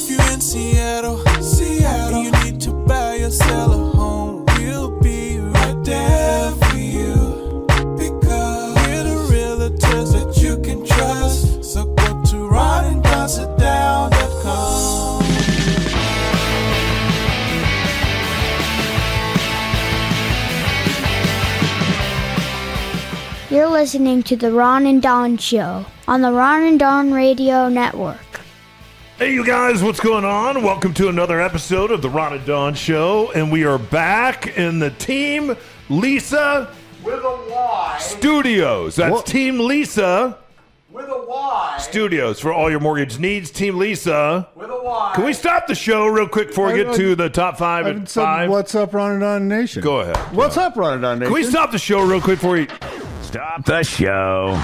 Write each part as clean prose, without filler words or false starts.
If you're in Seattle, and you need to buy or sell a home, we'll be right there for you. Because we're the realtors that you can trust. So go to ronanddonsitdown.com. You're listening to The Ron and Don Show on the Ron and Don Radio Network. Hey, you guys, what's going on? Welcome to another episode of The Ron and Don Show, and we are back in the Team Lisa With a Y. Studios. That's What? Team Lisa With a Y. Studios for all your mortgage needs. Team Lisa. With a Y. Can we stop the show real quick before we get to the top five I and said, five? what's up, Ron and Don Nation? Go ahead. What's up, Ron and Don Nation? Can we stop the show real quick before we... Stop the show.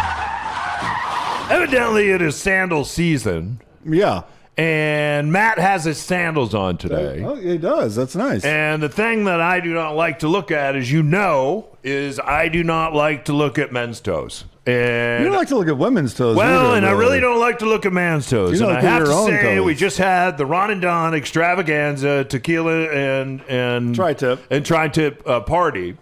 Evidently, it is sandal season, Yeah. and Matt has his sandals on today. Oh, it does. That's nice. And the thing that I do not like to look at, as you know, is I do not like to look at men's toes. And you don't like to look at women's toes. well, either, and I really. really don't like to look at man's toes. You And don't I look at have to your own say, toes. we just had the Ron and Don extravaganza tequila and tri-tip party.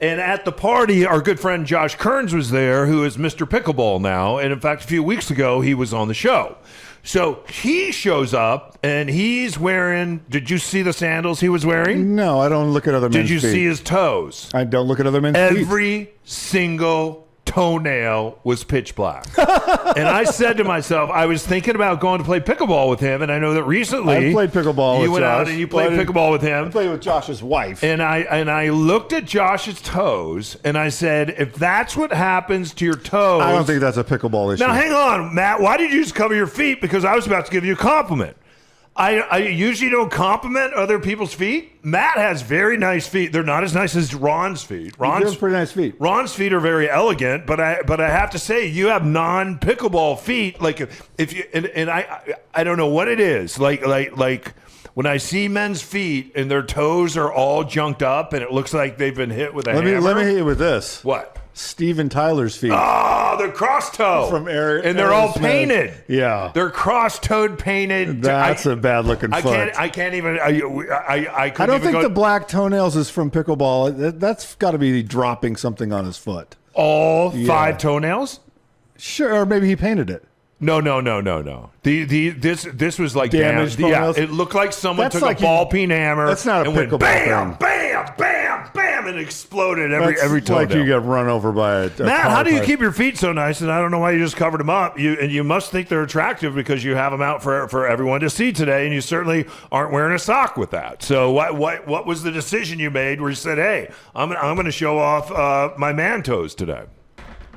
And at the party, our good friend Josh Kearns was there, who is Mr. Pickleball now. And in fact, a few weeks ago, he was on the show. So he shows up, and he's wearing, did you see the sandals he was wearing? No, I don't look at other men's Did you feet. see his toes? I don't look at other men's feet. Every single toenail was pitch black. And I said to myself, I was thinking about going to play pickleball with him, and I know that recently I played pickleball you with went out Josh. and you played pickleball with him. I played with Josh's wife. And I looked at Josh's toes, and I said, if that's what happens to your toes... I don't think that's a pickleball issue. Now, hang on, Matt. Why did you just cover your feet? Because I was about to give you a compliment. I usually don't compliment other people's feet. Matt has very nice feet. They're not as nice as Ron's feet. You have pretty nice feet. Ron's feet are very elegant, but I have to say you have non-pickleball feet. Like if you and I don't know what it is. Like when I see men's feet and their toes are all junked up and it looks like they've been hit with a hammer. Let me hit you with this. What? Steven Tyler's feet. Oh, they're cross-toe. From Eric. And they're all Smith. painted. Yeah. They're cross-toed painted. That's a bad-looking foot. I can't even. I couldn't I don't even think go, the black toenails is from pickleball. That's got to be dropping something on his foot. all five toenails. Sure, or maybe he painted it. No. This was like damaged. Yeah, it looked like someone took a ball peen hammer. That's not a and went pickleball bam, thing. bam, bam, bam, and exploded every That's toenail. like you got run over by a Matt, car how do you pipe. keep your feet so nice? And I don't know why you just covered them up. You must think they're attractive because you have them out for everyone to see today, and you certainly aren't wearing a sock with that. So what was the decision you made where you said, "Hey, I'm going to show off my man toes today"?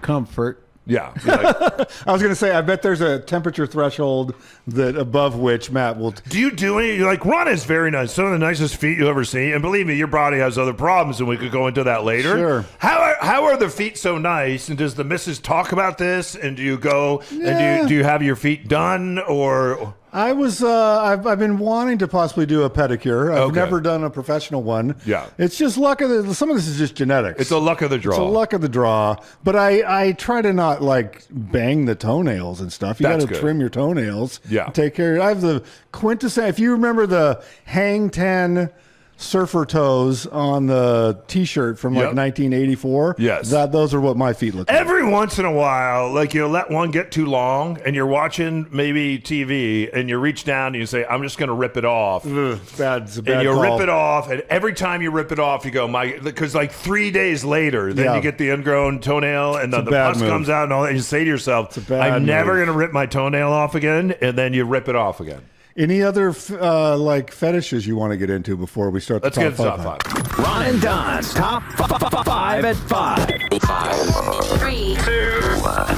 Comfort. Yeah. I was going to say, I bet there's a temperature threshold that above which Matt will. Do you do any? Like, Ron is very nice. Some of the nicest feet you'll ever see. And believe me, your body has other problems, and we could go into that later. Sure. How are the feet so nice? And does the missus talk about this? And do you go and do you have your feet done or? I was. I've been wanting to possibly do a pedicure. I've Okay. never done a professional one. Yeah. It's just luck of the. Some of this is just genetics. It's a luck of the draw. It's a luck of the draw. But I try to not like bang the toenails and stuff. You got That's to good. trim your toenails. Yeah. Take care. I have the quintessential. If you remember the Hang 10 surfer toes on the T-shirt from like Yep. 1984. Yes. Those are what my feet look like. Every once in a while, like you let one get too long and you're watching maybe TV and you reach down and you say, I'm just going to rip it off. It's a bad And you call. rip it off, and every time you rip it off, you go, because like 3 days later, then Yeah. you get the ingrown toenail, and a then the bad pus move. comes out, and all that. And you say to yourself, It's a bad I'm never move. going to rip my toenail off again, and then you rip it off again. Any other like fetishes you want to get into before we start the Let's get into top top five? five. Ron and Don's top 5 at 5. 3, 2,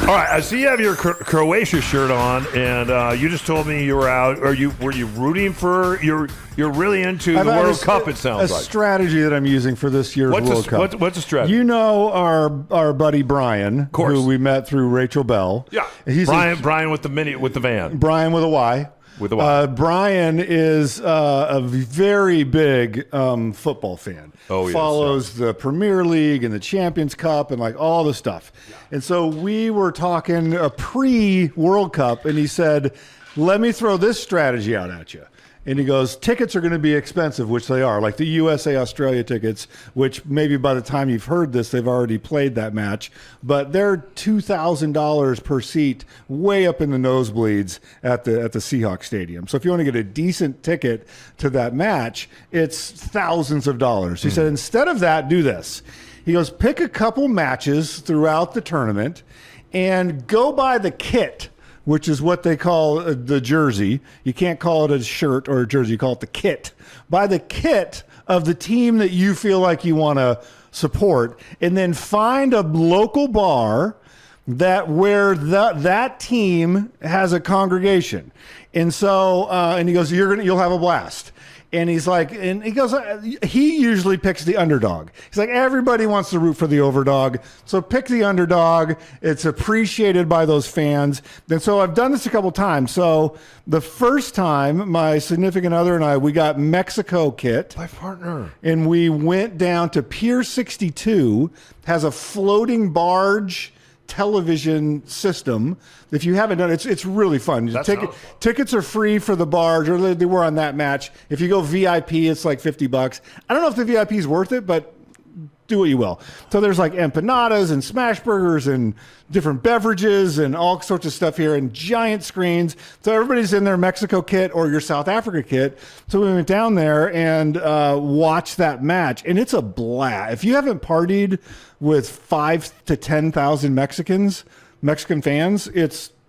All right, I see you have your Croatia shirt on, and you just told me you were out. Were you rooting for? You're really into the I've had World Cup. It sounds a like. strategy that I'm using for this year's World Cup. What's a strategy? You know our buddy Brian, course. who we met through Rachel Bell. Yeah, He's Brian with the van. Brian with a Y. With a Y. Brian is a very big football fan. Oh, yes, Follows the Premier League and the Champions Cup and like all the stuff. Yeah. And so we were talking a pre-World Cup, and he said, let me throw this strategy out at you. And he goes, tickets are going to be expensive, which they are, like the USA-Australia tickets, which maybe by the time you've heard this, they've already played that match. But they're $2,000 per seat, way up in the nosebleeds at the Seahawks Stadium. So if you want to get a decent ticket to that match, it's thousands of dollars. He said, instead of that, do this. He goes, pick a couple matches throughout the tournament and go buy the kit, which is what they call the jersey. You can't call it a shirt or a jersey. You call it the kit. Buy the kit of the team that you feel like you want to support, and then find a local bar where that team has a congregation. And so, and he goes, you'll have a blast. And he's like, and he goes, he usually picks the underdog. He's like, everybody wants to root for the overdog. So pick the underdog. It's appreciated by those fans. And so I've done this a couple times. So the first time, my significant other and I, we got Mexico kit. My partner. And we went down to Pier 62, has a floating barge television system. If you haven't done it, it's really fun. Tickets are free for the barge, or they were on that match. If you go VIP, it's like $50. I don't know if the VIP is worth it, but do what you will. So there's like empanadas and smash burgers and different beverages and all sorts of stuff here, and giant screens. So everybody's in their Mexico kit or your South Africa kit. So we went down there and watched that match, and it's a blast. If you haven't partied with 5,000 to 10,000 Mexican fans,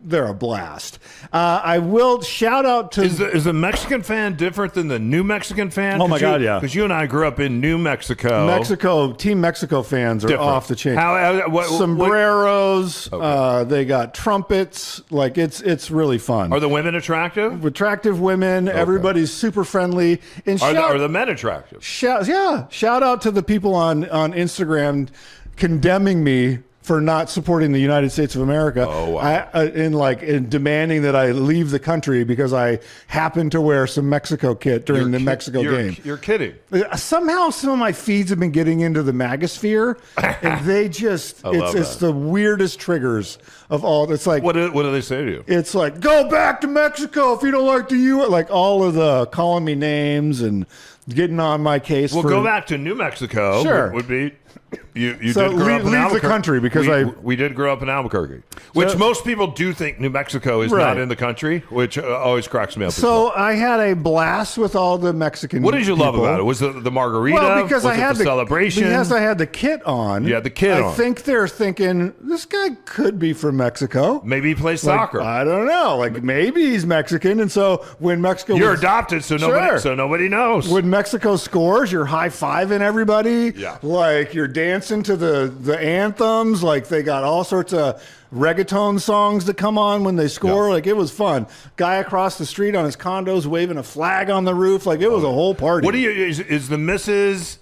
they're a blast. I will shout out to... Is the Mexican fan different than the New Mexican fan? Oh, my God, yeah. Because you and I grew up in New Mexico. Team Mexico fans are different. Off the chain. Sombreros. Okay. They got trumpets. Like, it's really fun. Are the women attractive? Attractive women. Okay. Everybody's super friendly. And are the men attractive? Shout out to the people on Instagram condemning me for not supporting the United States of America. Oh, wow. In demanding that I leave the country because I happened to wear some Mexico kit during the Mexico game. You're kidding. Somehow some of my feeds have been getting into the magosphere, and they just, it's the weirdest triggers of all. It's like, what do they say to you? It's like, go back to Mexico if you don't like the U.S. Like all of the calling me names and getting on my case. Well, go back to New Mexico. Sure. Would be... You so did grow up in leave the country because we did grow up in Albuquerque, which most people do think New Mexico is not in the country, which always cracks me up. So I had a blast with all the Mexican. What did you love about it? Was it the margarita? Well, because was I had the celebration. Because I had the kit on. Yeah, the kit on. I think they're thinking this guy could be from Mexico. Maybe he plays soccer. I don't know. Like maybe he's Mexican, and so when Mexico, you're adopted, so nobody knows. When Mexico scores, you're high fiving everybody. Yeah, like you're dancing to the anthems. Like they got all sorts of reggaeton songs that come on when they score. Yeah. Like it was fun. Guy across the street on his condos waving a flag on the roof. Like it was a whole party. What do you is the missus?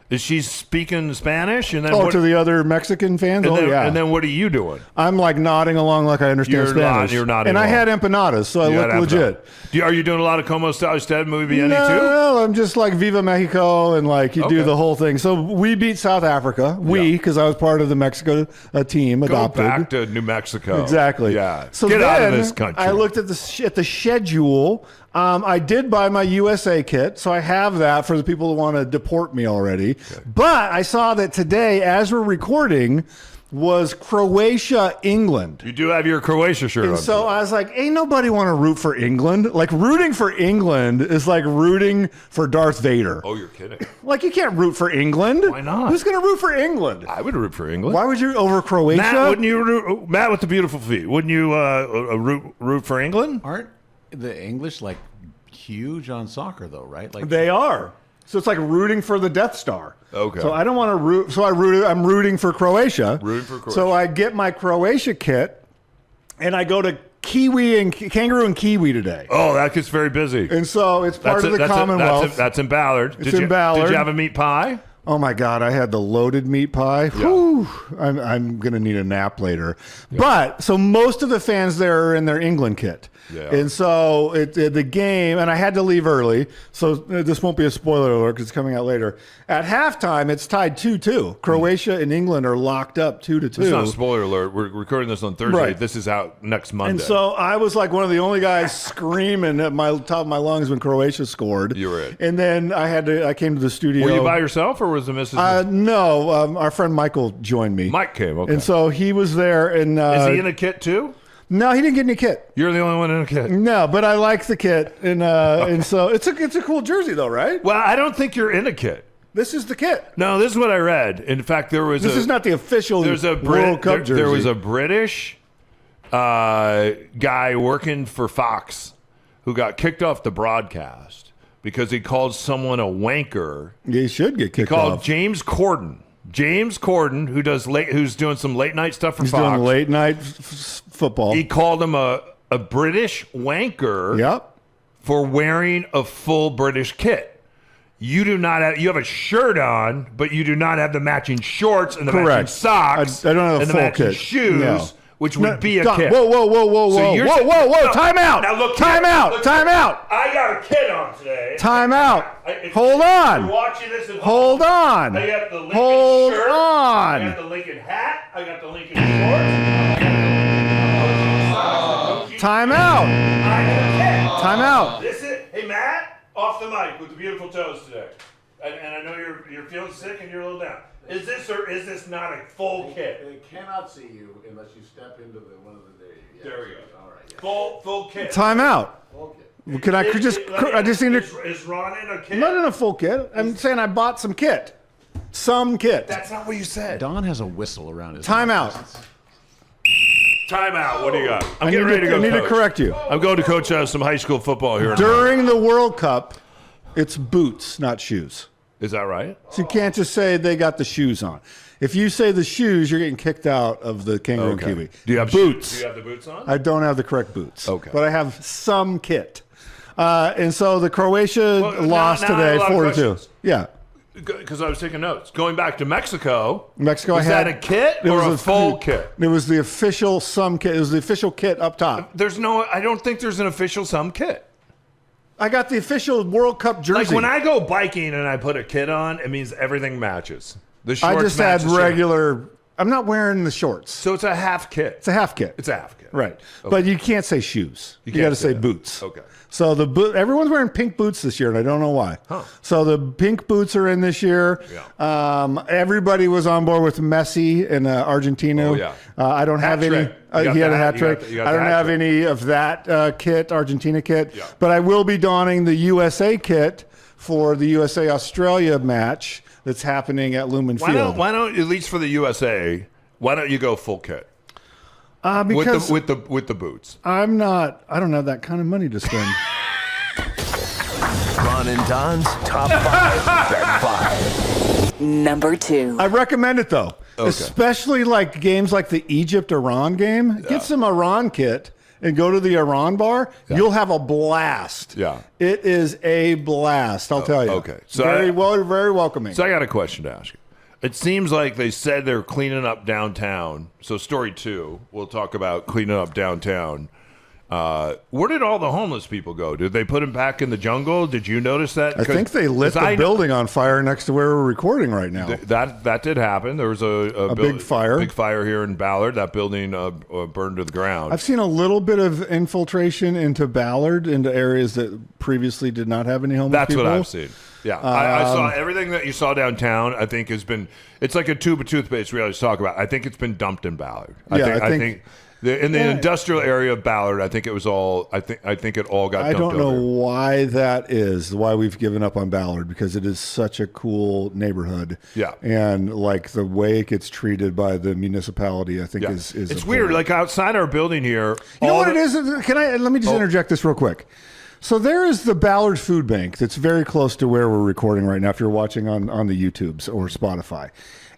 Is she speaking Spanish? And then to the other Mexican fans? And then what are you doing? I'm like nodding along like I understand Spanish. You're nodding and along. I had empanadas, so I look legit. Are you doing a lot of Como Usted Muy Bien too? No, I'm just like Viva Mexico and like you do the whole thing. So we beat South Africa. Because I was part of the Mexico team adopted. Go back to New Mexico. Exactly. Yeah. So get then out of this country. I looked at the schedule. I did buy my USA kit, so I have that for the people who want to deport me already. Okay. But I saw that today, as we're recording, was Croatia, England. You do have your Croatia shirt on. So I was like, ain't nobody want to root for England. Like rooting for England is like rooting for Darth Vader. Oh, you're kidding. Like you can't root for England. Why not? Who's going to root for England? I would root for England. Why would you over Croatia? Matt, wouldn't you Matt with the beautiful feet, wouldn't you root for England? Aren't the English like huge on soccer though, right? Like they are. So it's like rooting for the Death Star. Okay. So I don't want to root. So I'm rooting for Croatia. Rooting for Croatia. So I get my Croatia kit, and I go to Kangaroo and Kiwi today. Oh, that gets very busy. And so it's part of the Commonwealth. That's in Ballard. It's in Ballard. Did you have a meat pie? Oh my God, I had the loaded meat pie. Yeah. Whew, I'm going to need a nap later. Yeah. But so most of the fans there are in their England kit. Yeah. And so the game, and I had to leave early, so this won't be a spoiler alert because it's coming out later. At halftime, it's tied 2-2. Croatia and England are locked up 2-2. It's not a spoiler alert. We're recording this on Thursday. Right. This is out next Monday. And so I was like one of the only guys screaming at my top of my lungs when Croatia scored. You were it. And then I came to the studio. Were you by yourself or was the missus? No, our friend Michael joined me. Mike came, okay. And so he was there. And is he in a kit too? No, he didn't get any kit. You're the only one in a kit. No, but I like the kit, and so it's a cool jersey though, right? Well, I don't think you're in a kit. This is the kit. No, this is what I read. In fact, this is not the official World Cup jersey. There was a British guy working for Fox who got kicked off the broadcast because he called someone a wanker. He should get kicked off. He called James Corden. James Corden, who's doing some late night stuff for He's Fox. doing late night football. He called him a British wanker. Yep. For wearing a full British kit. You do not have. You have a shirt on, but you do not have the matching shorts and the matching socks. I don't have a and full the matching kit. shoes, which would be a kit. Whoa! Time out! Now look, time out! I got a kit on today. Time out! Hold on! You're watching this at home. Hold on! I got the Lincoln Hold shirt. on! I got the Lincoln hat. I got the Lincoln shorts. Time out! I got a kit. Time out! This is, hey Matt, off the mic with the beautiful toes today. And I know you're feeling sick and you're a little down. Is this or is this not a full kit? They cannot see you unless you step into one of the. There we go. All right. Yeah. Full kit. Time out! Full kit. Can I just need to? Is Ron in a kit? Not in a full kit. I'm saying I bought some kit. Some kit. That's not what you said. Don has a whistle around his Time neck. out. Time out. What do you got? I'm I getting ready to go. I need to coach. correct you. I'm going to coach some high school football here. During the World Cup, it's boots, not shoes. Is that right? So you can't just say they got the shoes on. If you say the shoes, you're getting kicked out of the Kangaroo and Kiwi. Do you have boots? Do you have the boots on? I don't have the correct boots. Okay. But I have some kit. And so the Croatia lost today 4-2. Yeah. Because I was taking notes. Going back to Mexico. Mexico, was that a kit or a full kit? It was the official some kit. It was the official kit up top. I don't think there's an official some kit. I got the official World Cup jersey. Like when I go biking and I put a kit on, it means everything matches. The shorts I just match had the regular. I'm not wearing the shorts. So it's a half kit. It's a half kit. It's a half kit. Right. Okay. But you can't say shoes. You got to say boots. Okay. So everyone's wearing pink boots this year, and I don't know why. Huh. So the pink boots are in this year. Yeah. Everybody was on board with Messi in Argentina. Oh, yeah. I don't have any. He had a hat trick. I don't have any of that kit, Argentina kit. Yeah. But I will be donning the USA kit for the USA-Australia match that's happening at Lumen Field. Why don't, at least for the USA, why don't you go full kit? Because with the boots. I don't have that kind of money to spend. Ron and Don's top 5 at 5. Number 2. I recommend it though, especially like games like the Egypt-Iran game. Yeah. Get some Iran kit and go to the Iran bar. Yeah. You'll have a blast. Yeah. It is a blast. I'll tell you. Okay. So very welcoming. So I got a question to ask you. It seems like they said they're cleaning up downtown. So story 2, we'll talk about cleaning up downtown. Where did all the homeless people go? Did they put them back in the jungle? Did you notice that? I think they lit the building on fire next to where we're recording right now. That did happen. There was a big fire. Big fire here in Ballard. That building burned to the ground. I've seen a little bit of infiltration into Ballard, into areas that previously did not have any homeless people. That's what I've seen. Yeah, I saw everything that you saw downtown. I think it's like a tube of toothpaste we always talk about. I think it's been dumped in Ballard. I think in the industrial area of Ballard, I think it was all. I think it all got. I dumped don't know over. why that is. Why we've given up on Ballard, because it is such a cool neighborhood. Yeah, and like the way it gets treated by the municipality, I think is. It's weird. Like outside our building here. You know what it is? Let me just interject this real quick. So there is the Ballard Food Bank that's very close to where we're recording right now, if you're watching on the YouTubes or Spotify.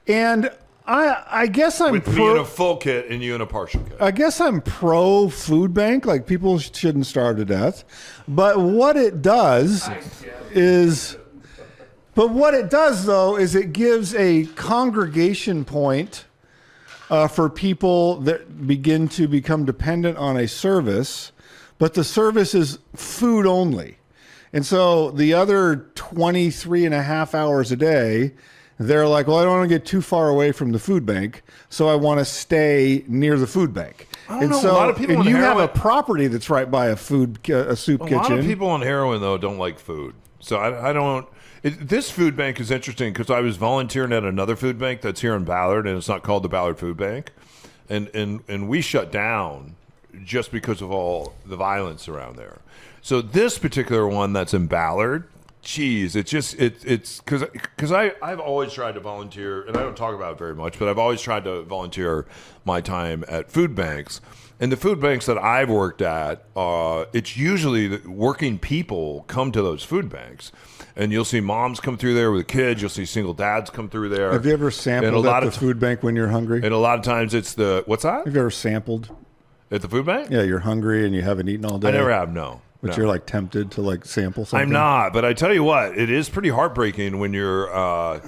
And I guess I'm with me in a full kit and you in a partial kit. I guess I'm pro food bank. Like, people shouldn't starve to death. But what it does is But what it does, though, is it gives a congregation point for people that begin to become dependent on a service, but the service is food only. And so the other 23 and a half hours a day, they're like, well, I don't want to get too far away from the food bank, so I want to stay near the food bank. I don't know. A lot of people and on you have heroin- a property that's right by a soup kitchen. A lot of people on heroin, though, don't like food. So I don't... This food bank is interesting because I was volunteering at another food bank that's here in Ballard, and it's not called the Ballard Food Bank. And we shut down just because of all the violence around there. So this particular one that's in Ballard, geez, it's because I've always tried to volunteer, and I don't talk about it very much, but I've always tried to volunteer my time at food banks. And the food banks that I've worked at, it's usually that working people come to those food banks. And you'll see moms come through there with kids. You'll see single dads come through there. Have you ever sampled at the food bank when you're hungry? And a lot of times it's the, what's that? Have you ever sampled? At the food bank? Yeah, you're hungry and you haven't eaten all day. I never have, no. But no. you're like tempted to like sample something? I'm not, but I tell you what, it is pretty heartbreaking when you're,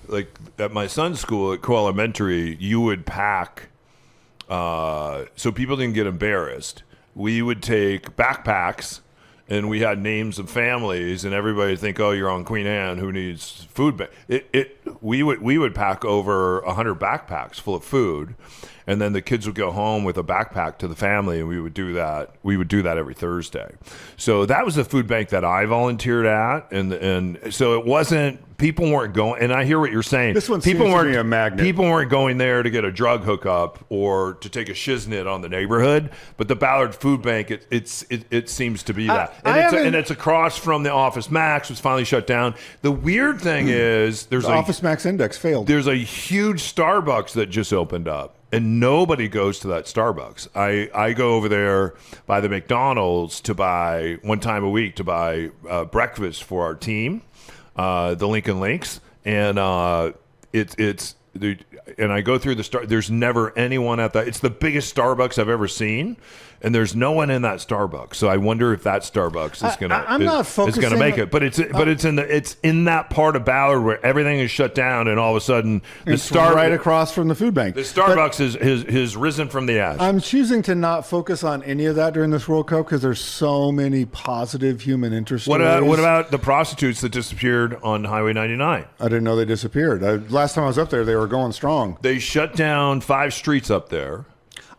like at my son's school at Co Elementary, you would pack, so people didn't get embarrassed. We would take backpacks, and we had names of families, and everybody would think, oh, you're on Queen Anne, who needs food? We would pack over 100 backpacks full of food, and then the kids would go home with a backpack to the family, and we would do that. We would do that every Thursday. So that was the food bank that I volunteered at, and so it wasn't. People weren't going, and I hear what you're saying. This one people seems to weren't be a magnet. People weren't going there to get a drug hookup or to take a shiznit on the neighborhood. But the Ballard Food Bank, it seems to be that, and it's across from the Office Max, was finally shut down. The weird thing is, the Office Max index failed. There's a huge Starbucks that just opened up, and nobody goes to that Starbucks. I go over there by the McDonald's to buy one time a week to buy breakfast for our team. The Lincoln Links, and and I go through there's never anyone at that. It's the biggest Starbucks I've ever seen, and there's no one in that Starbucks. So I wonder if that Starbucks is gonna make it. But it's in that part of Ballard where everything is shut down, and all of a sudden right across from the food bank. The Starbucks has risen from the ash. I'm choosing to not focus on any of that during this World Cup because there's so many positive human interest stories. What about the prostitutes that disappeared on Highway 99? I didn't know they disappeared. Last time I was up there, they were going strong. They shut down 5 streets up there.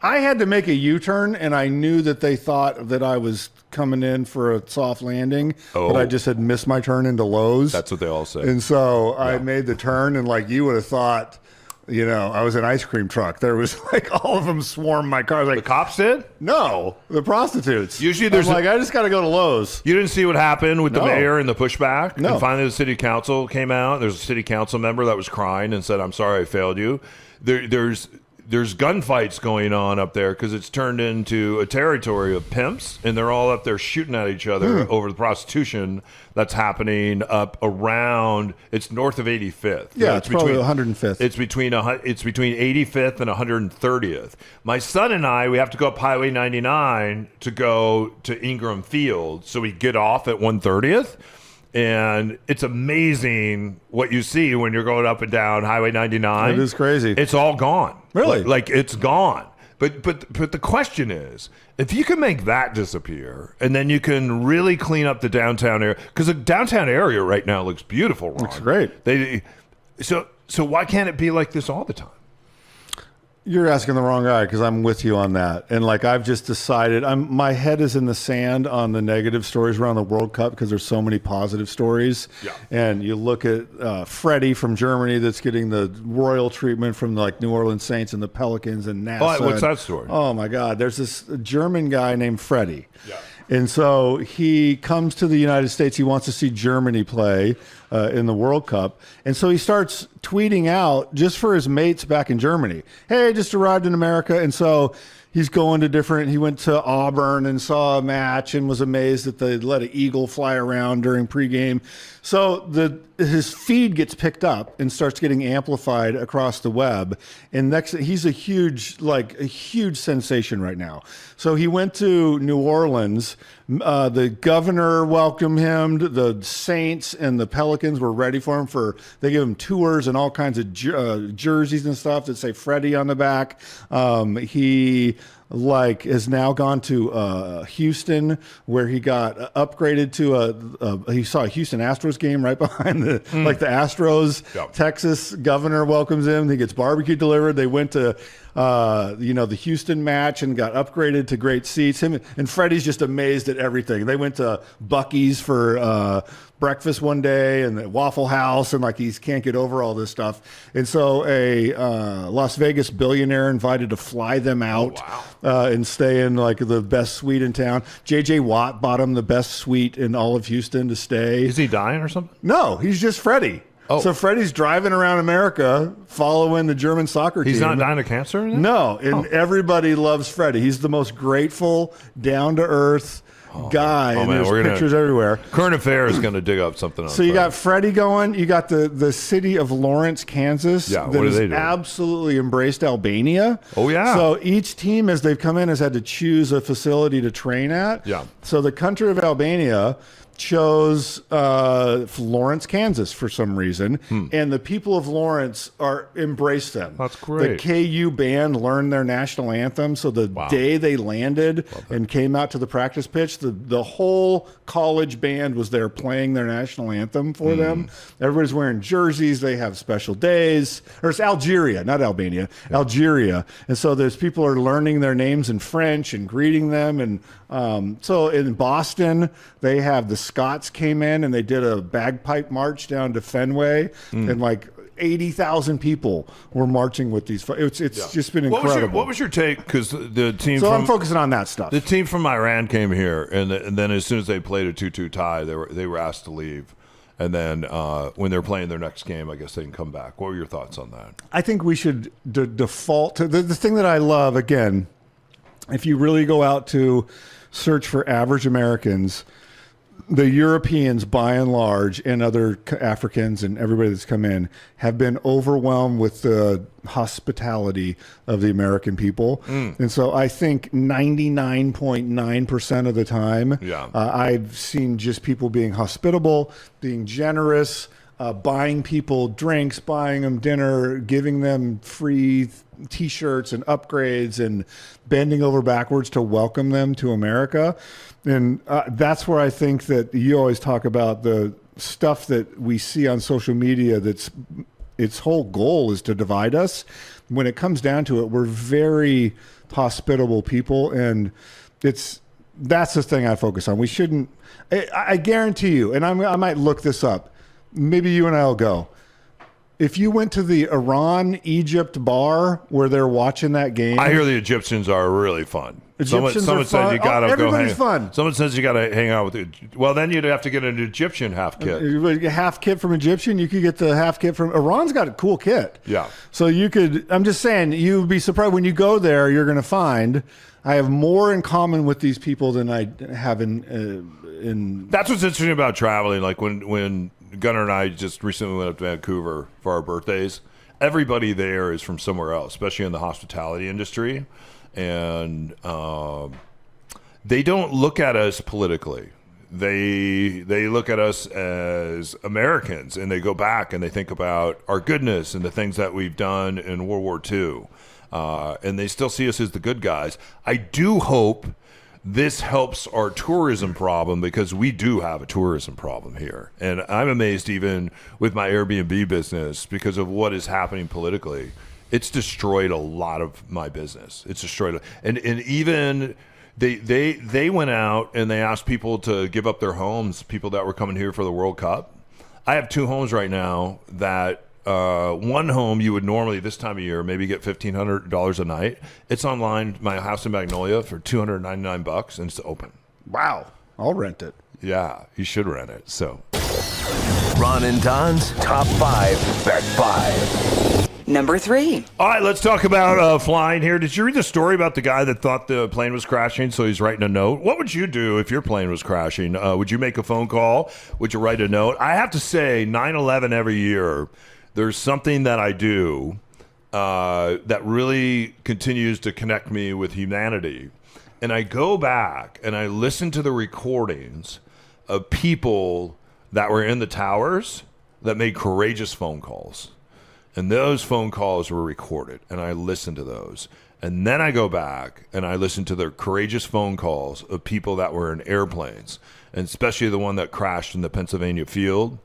I had to make a U-turn, and I knew that they thought that I was coming in for a soft landing, but I just had missed my turn into Lowe's. That's what they all say. And so I made the turn, and like you would have thought, you know, I was an ice cream truck. There was like all of them swarmed my car. Like, the cops did? No, the prostitutes. Usually there's I just got to go to Lowe's. You didn't see what happened with the mayor and the pushback? No. And finally the city council came out. There's a city council member that was crying and said, I'm sorry I failed you. There's gunfights going on up there because it's turned into a territory of pimps, and they're all up there shooting at each other over the prostitution that's happening up around. It's north of 85th. Yeah, right? it's probably 105th. It's between 85th and 130th. My son and I, we have to go up Highway 99 to go to Ingram Field, so we get off at 130th. And it's amazing what you see when you're going up and down Highway 99. It is crazy. It's all gone. Really? Like it's gone. But the question is, if you can make that disappear, and then you can really clean up the downtown area, because the downtown area right now looks beautiful, Ron. Looks great. So why can't it be like this all the time? You're asking the wrong guy because I'm with you on that. And like I've just decided, my head is in the sand on the negative stories around the World Cup because there's so many positive stories. Yeah. And you look at Freddie from Germany that's getting the royal treatment from like New Orleans Saints and the Pelicans and NASA. Oh, what's that story? Oh my God. There's this German guy named Freddie. Yeah. And so he comes to the United States. He wants to see Germany play in the World Cup. And so he starts tweeting out just for his mates back in Germany. Hey, I just arrived in America. And so he's going to different. He went to Auburn and saw a match and was amazed that they let an eagle fly around during pregame. So his feed gets picked up and starts getting amplified across the web. And he's a huge sensation right now. So he went to New Orleans. The governor welcomed him. The Saints and the Pelicans were ready for him. They give him tours and all kinds of jerseys and stuff that say Freddie on the back. He has now gone to Houston, where he got upgraded to he saw a Houston Astros game right behind the Astros. Yep. Texas governor welcomes him. He gets barbecue delivered. They went to the Houston match and got upgraded to great seats. Him and Freddie's just amazed at everything. They went to Buc-ee's for breakfast one day and the Waffle House, and he can't get over all this stuff. And so a Las Vegas billionaire invited to fly them out and stay in the best suite in town. J.J. Watt bought him the best suite in all of Houston to stay. Is he dying or something? No, he's just Freddie. Oh. So Freddie's driving around America following the German soccer team. He's not dying of cancer? No, and everybody loves Freddie. He's the most grateful, down-to-earth guy, and there's pictures everywhere. Current Affairs is going to dig up something on So you got Freddie going. You got the city of Lawrence, Kansas. Yeah, what do they do? Absolutely embraced Albania. Oh, yeah. So each team, as they've come in, has had to choose a facility to train at. Yeah. So the country of Albania chose Lawrence, Kansas for some reason, and the people of Lawrence embraced them. That's great. The KU band learned their national anthem, so the day they landed and came out to the practice pitch, the whole college band was there playing their national anthem for them. Everybody's wearing jerseys. They have special days. Or it's Algeria, not Albania, Algeria. And so there's people are learning their names in French and greeting them. And so in Boston, they have the Scots came in and they did a bagpipe march down to Fenway, and 80,000 people were marching with these. It's just been incredible. What was your take? Because the team. So I'm focusing on that stuff. The team from Iran came here, and then as soon as they played a 2-2 tie, they were asked to leave. And then when they're playing their next game, I guess they can come back. What were your thoughts on that? I think we should default to the thing that I love. Again, if you really go out to search for average Americans, the Europeans, by and large, and other Africans and everybody that's come in, have been overwhelmed with the hospitality of the American people. And so I think 99.9% of the time, I've seen just people being hospitable, being generous, buying people drinks, buying them dinner, giving them free T-shirts and upgrades, and bending over backwards to welcome them to America. And that's where I think that you always talk about the stuff that we see on social media that's its whole goal is to divide us. When it comes down to it, we're very hospitable people, and that's the thing I focus on. We shouldn't. I guarantee you, and I might look this up. Maybe you and I will go. If you went to the Iran-Egypt bar where they're watching that game, I hear the Egyptians are really fun. Someone says you gotta go hang. Fun. Someone says you gotta hang out with it. Well, then you'd have to get an Egyptian half kit. Half kit from Egyptian. You could get the half kit from Iran's got a cool kit. Yeah. So you could. I'm just saying, you'd be surprised when you go there. You're going to find I have more in common with these people than I have in. That's what's interesting about traveling. Like when Gunnar and I just recently went up to Vancouver for our birthdays. Everybody there is from somewhere else, especially in the hospitality industry. And they don't look at us politically. They look at us as Americans, and they go back and they think about our goodness and the things that we've done in World War II. And they still see us as the good guys. I do hope this helps our tourism problem, because we do have a tourism problem here. And I'm amazed even with my Airbnb business because of what is happening politically. It's destroyed a lot of my business. It's destroyed, and even they went out and they asked people to give up their homes. People that were coming here for the World Cup. I have 2 homes right now. That one home you would normally this time of year maybe get $1,500 a night. It's online. My house in Magnolia for $299, and it's open. Wow, I'll rent it. Yeah, you should rent it. So, Ron and Don's top 5 bet 5. Number 3. All right, let's talk about flying here. Did you read the story about the guy that thought the plane was crashing, so he's writing a note? What would you do if your plane was crashing? Would you make a phone call? Would you write a note? I have to say, 9/11 every year, there's something that I do that really continues to connect me with humanity. And I go back and I listen to the recordings of people that were in the towers that made courageous phone calls. And those phone calls were recorded, and I listened to those. And then I go back and I listen to the courageous phone calls of people that were in airplanes, and especially the one that crashed in the Pennsylvania field,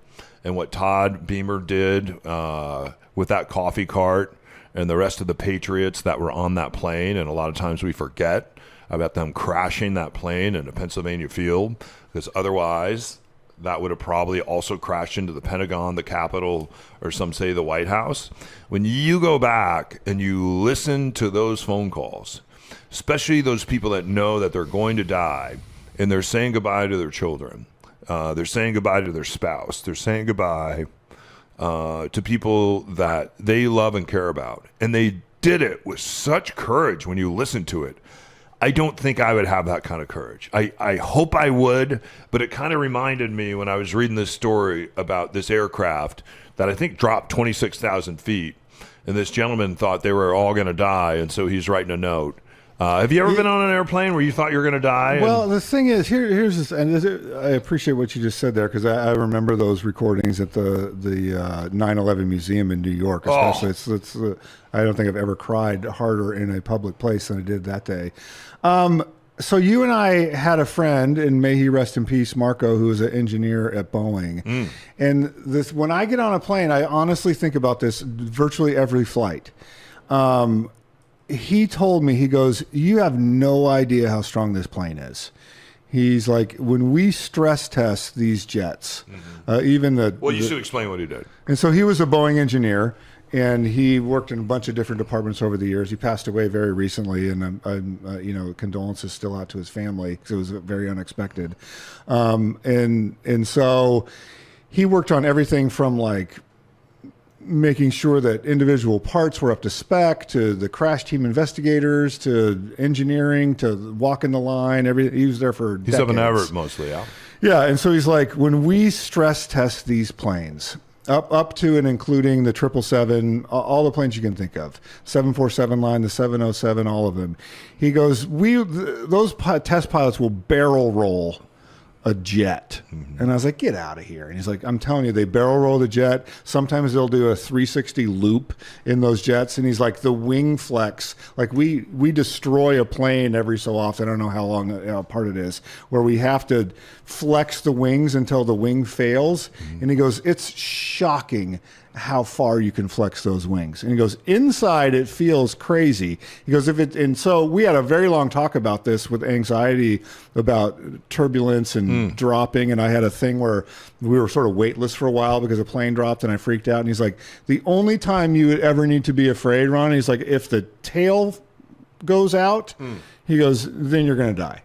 and what Todd Beamer did with that coffee cart and the rest of the patriots that were on that plane. And a lot of times we forget about them crashing that plane in the Pennsylvania field, because otherwise that would have probably also crashed into the Pentagon, the Capitol, or some say the White House. When you go back and you listen to those phone calls, especially those people that know that they're going to die, and they're saying goodbye to their children, they're saying goodbye to their spouse, they're saying goodbye to people that they love and care about, and they did it with such courage. When you listen to it, I don't think I would have that kind of courage. I hope I would, but it kind of reminded me when I was reading this story about this aircraft that I think dropped 26,000 feet, and this gentleman thought they were all going to die, and so he's writing a note. Have you ever been on an airplane where you thought you were going to die? Well, the thing is, here's this, and I appreciate what you just said there, because I remember those recordings at the 9/11 Museum in New York, especially. It's I don't think I've ever cried harder in a public place than I did that day. So you and I had a friend, and may he rest in peace, Marco, who was an engineer at Boeing. And this, when I get on a plane, I honestly think about this virtually every flight. He told me, he goes, "You have no idea how strong this plane is." He's like, when we stress test these jets, even the... Well, you should explain what he did. And so he was a Boeing engineer, and he worked in a bunch of different departments over the years. He passed away very recently, and condolences still out to his family, because it was very unexpected. And so he worked on everything from like making sure that individual parts were up to spec, to the crash team investigators, to engineering, to walking the line. Everything. He was there for decades. He's up in Everett mostly, yeah. Yeah, and so he's like, when we stress test these planes, up to and including the 777, all the planes you can think of, 747 line, the 707, all of them. He goes, those test pilots will barrel roll a jet. And I was like, get out of here. And he's like, I'm telling you, they barrel roll the jet. Sometimes they'll do a 360 loop in those jets. And he's like, the wing flex, like we destroy a plane every so often. I don't know how long apart it is, where we have to flex the wings until the wing fails. And he goes, it's shocking how far you can flex those wings. And he goes, inside it feels crazy. He goes, and so we had a very long talk about this with anxiety about turbulence and dropping. And I had a thing where we were sort of weightless for a while because a plane dropped and I freaked out. And he's like, the only time you would ever need to be afraid, Ron, he's like, if the tail goes out, he goes, then you're going to die.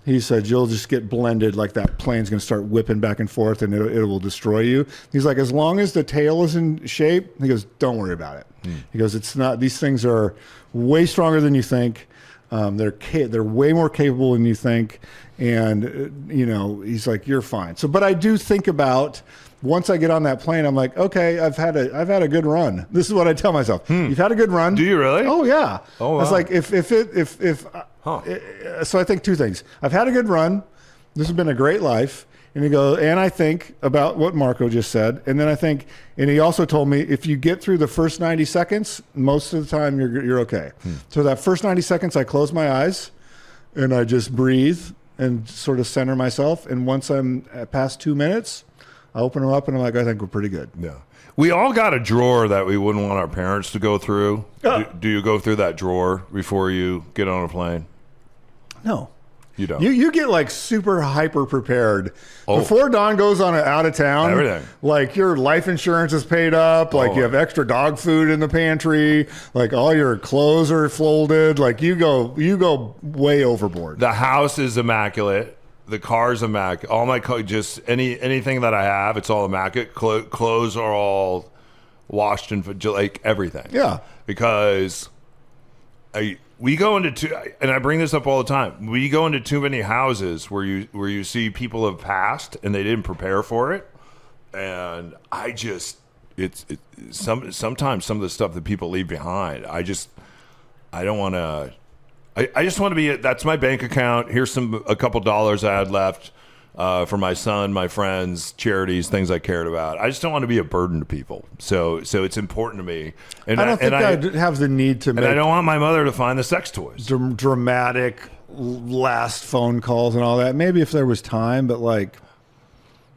He said, you'll just get blended, like that plane's going to start whipping back and forth and it will destroy you. He's like, as long as the tail is in shape, he goes, don't worry about it. He goes, it's not, these things are way stronger than you think. They're way more capable than you think. And, he's like, you're fine. So, but I do think about, once I get on that plane, I'm like, okay, I've had a good run. This is what I tell myself. You've had a good run. Do you really? Oh yeah. Oh wow. It's like so I think two things. I've had a good run. This has been a great life. And and I think about what Marco just said. And then I think, and he also told me, if you get through the first 90 seconds, most of the time you're okay. So that first 90 seconds, I close my eyes and I just breathe and sort of center myself. And once I'm past 2 minutes, I open them up and I'm like, I think we're pretty good. Yeah. We all got a drawer that we wouldn't want our parents to go through. Do you go through that drawer before you get on a plane? No. You don't. You get like super hyper prepared before Don goes on out of town. Everything. Like your life insurance is paid up. Like you have extra dog food in the pantry. Like all your clothes are folded. Like you go way overboard. The house is immaculate. The car's immaculate. All my just anything that I have, it's all immaculate. Clothes are all washed and like everything. Yeah. Because we go into and I bring this up all the time. We go into too many houses where you see people have passed and they didn't prepare for it, and I just sometimes some of the stuff that people leave behind. I don't want to. I just want to be. That's my bank account. Here's a couple dollars I had left for my son, my friends, charities, things I cared about. I just don't want to be a burden to people. So it's important to me. And I don't think I'd have the need to. And I don't want my mother to find the sex toys. Dramatic last phone calls and all that. Maybe if there was time, but like.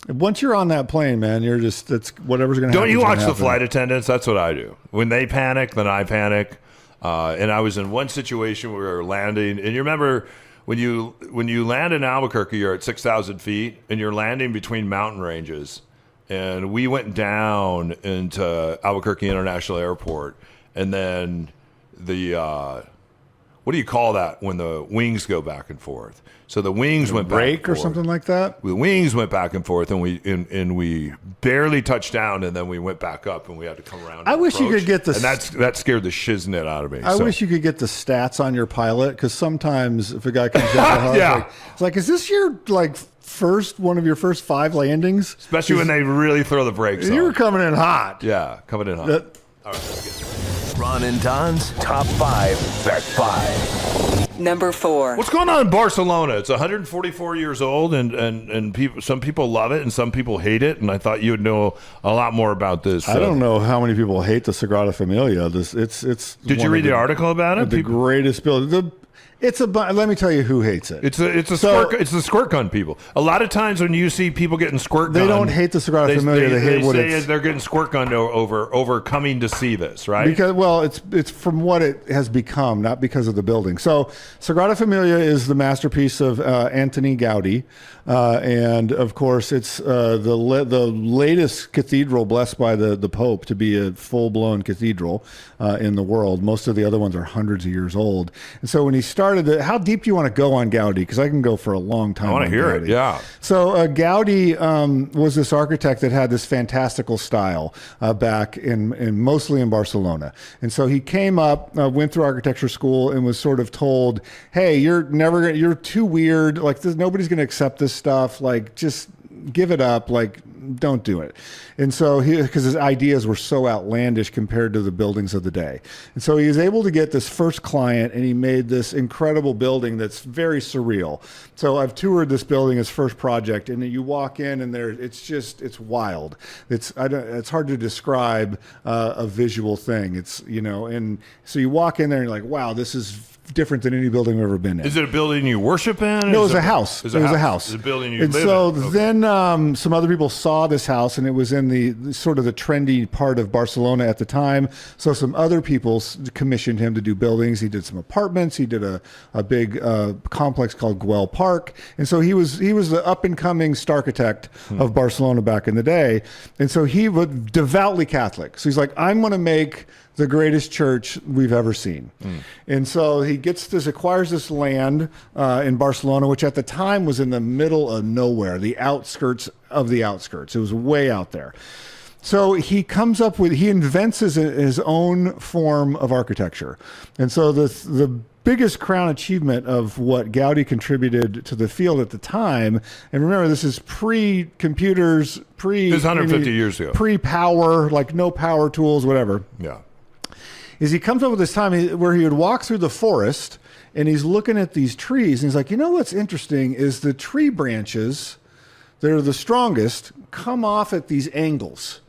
Once you're on that plane, man, that's whatever's going to happen. Don't you watch the flight attendants? That's what I do. When they panic, then I panic. And I was in one situation where we were landing, and you remember when you land in Albuquerque, you're at 6,000 feet, and you're landing between mountain ranges. And we went down into Albuquerque International Airport, and then what do you call that when the wings go back and forth? So the wings went back and forth. Or something like that? The wings went back and forth, and we barely touched down, and then we went back up, and we had to come around. I wish you could get the... And that scared the shiznit out of me. I wish you could get the stats on your pilot, because sometimes if a guy comes down the hall, it's like, is this your one of your first 5 landings? Especially when they really throw the brakes on. You were coming in hot. Yeah, coming in hot. All right, let's get Ron and Don's Top 5 Back 5. Number 4. What's going on in Barcelona? It's 144 years old, and some people love it and some people hate it. And I thought you would know a lot more about this. I don't know how many people hate the Sagrada Familia. It's. Did you read the article about it? The greatest building. Let me tell you who hates it. It's the squirt gun people. A lot of times when you see people getting squirt gunned, they don't hate the Sagrada Familia. They hate what it's. They're getting squirt gunned over coming to see this, right? Because it's from what it has become, not because of the building. So Sagrada Familia is the masterpiece of Antoni Gaudi, and of course it's the latest cathedral blessed by the Pope to be a full-blown cathedral in the world. Most of the other ones are hundreds of years old, and so when he started. How deep do you want to go on Gaudi? Because I can go for a long time. I want to hear Gaudi. it. Yeah. So Gaudi was this architect that had this fantastical style back in mostly in Barcelona, and so he came up, went through architecture school, and was sort of told, "Hey, you're too weird. Like nobody's going to accept this stuff. Like just give it up. Like." Don't do it. And so because his ideas were so outlandish compared to the buildings of the day. And so he was able to get this first client, and he made this incredible building that's very surreal. So I've toured this building, his first project, and you walk in and it's wild. It's hard to describe a visual thing. And so you walk in there and you're like, wow, this is different than any building I've ever been in. Is it a building you worship in? No, it was a house. It was a house. It's a building you live in. And so Okay. then some other people saw this house, and it was in the sort of the trendy part of Barcelona at the time. So some other people commissioned him to do buildings. He did some apartments. He did a big complex called Güell Park. And so he was the up-and-coming starchitect of Barcelona back in the day. And so he was devoutly Catholic. So he's like, I'm going to make the greatest church we've ever seen. And so he acquires this land in Barcelona, which at the time was in the middle of nowhere, the outskirts of the outskirts. It was way out there. So he invents his own form of architecture. And so the biggest crown achievement of what Gaudi contributed to the field at the time, and remember, this is pre-computers, This is 150 years ago. Pre-power, like no power tools, whatever. Yeah. Is he comes up with this time where he would walk through the forest, and he's looking at these trees, and he's like, you know what's interesting is the tree branches that are the strongest come off at these angles.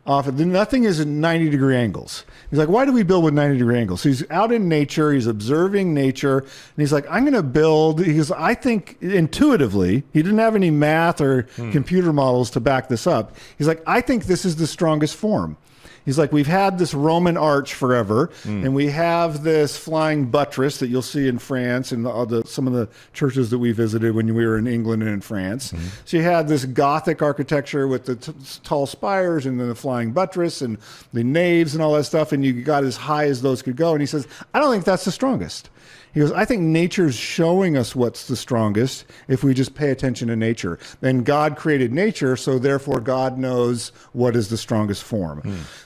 Nothing is at 90-degree angles. He's like, why do we build with 90-degree angles? So he's out in nature, he's observing nature, and he's like, I'm going to build, because I think intuitively, he didn't have any math or computer models to back this up. He's like, I think this is the strongest form. He's like, we've had this Roman arch forever, and we have this flying buttress that you'll see in France and some of the churches that we visited when we were in England and in France. So you had this Gothic architecture with the tall spires and then the flying buttress and the naves and all that stuff, and you got as high as those could go. And he says, I don't think that's the strongest. He goes, I think nature's showing us what's the strongest if we just pay attention to nature. Then God created nature, so therefore God knows what is the strongest form.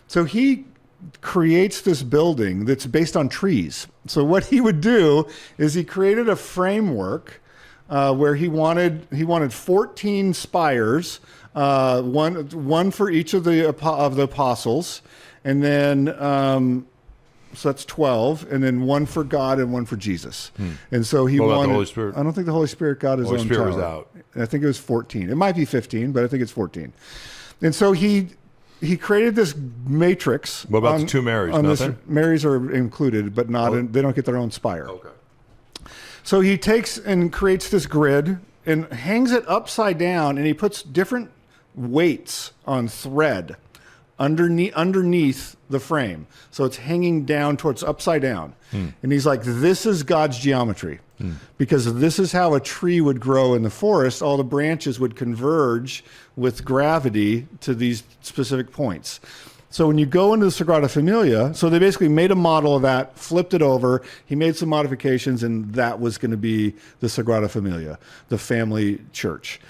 So he creates this building that's based on trees. So what he would do is he created a framework where he wanted 14 spires, one for each of the apostles, and then so that's 12, and then one for God and one for Jesus. And so he What about wanted the Holy Spirit? I don't think the Holy Spirit got his Holy own Spirit tower. was out. I think it was 14. It might be 15, but I think it's 14. And so he created this matrix. What about the two Marys? Nothing? Marys are included, but not they don't get their own spire. Okay. So he takes and creates this grid and hangs it upside down, and he puts different weights on thread underneath the frame. So it's hanging down towards upside down. And he's like, this is God's geometry. Because this is how a tree would grow in the forest. All the branches would converge with gravity to these specific points. So when you go into the Sagrada Familia, so they basically made a model of that, flipped it over, he made some modifications, and that was going to be the Sagrada Familia, the family church.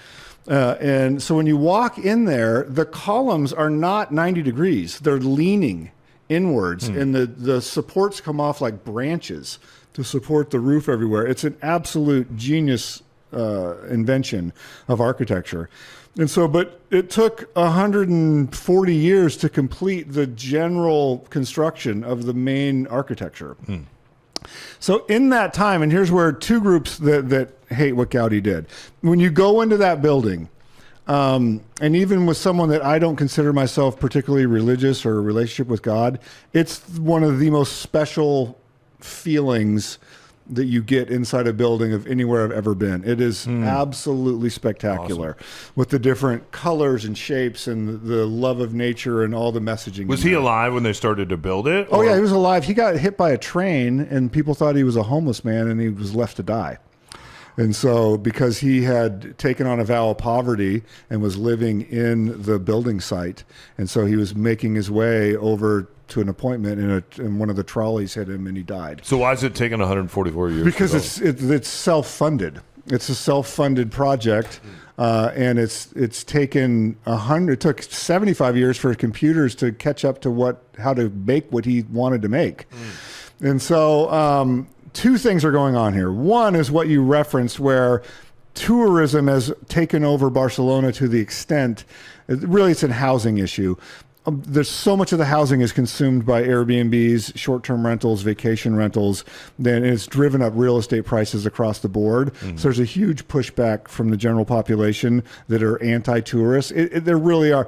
And so when you walk in there, the columns are not 90 degrees. They're leaning inwards, and the supports come off like branches to support the roof everywhere. It's an absolute genius invention of architecture. And so, but it took 140 years to complete the general construction of the main architecture. So in that time, and here's where two groups that hate what Gaudi did. When you go into that building, and even with someone that I don't consider myself particularly religious or a relationship with God, it's one of the most special feelings that you get inside a building of anywhere I've ever been. It is absolutely spectacular with the different colors and shapes and the love of nature and all the messaging. Was he alive when they started to build it? Oh, yeah, he was alive. He got hit by a train, and people thought he was a homeless man, and he was left to die. And so because he had taken on a vow of poverty and was living in the building site, and so he was making his way over to an appointment, and one of the trolleys hit him, and he died. So why is it taking 144 years? Because it's self-funded. It's a self-funded project, and it's taken it took 75 years for computers to catch up to how to make what he wanted to make. And so two things are going on here. One is what you referenced, where tourism has taken over Barcelona to the extent, really it's a housing issue. There's so much of the housing is consumed by Airbnbs, short-term rentals, vacation rentals, then it's driven up real estate prices across the board. So there's a huge pushback from the general population that are anti-tourist. There really are.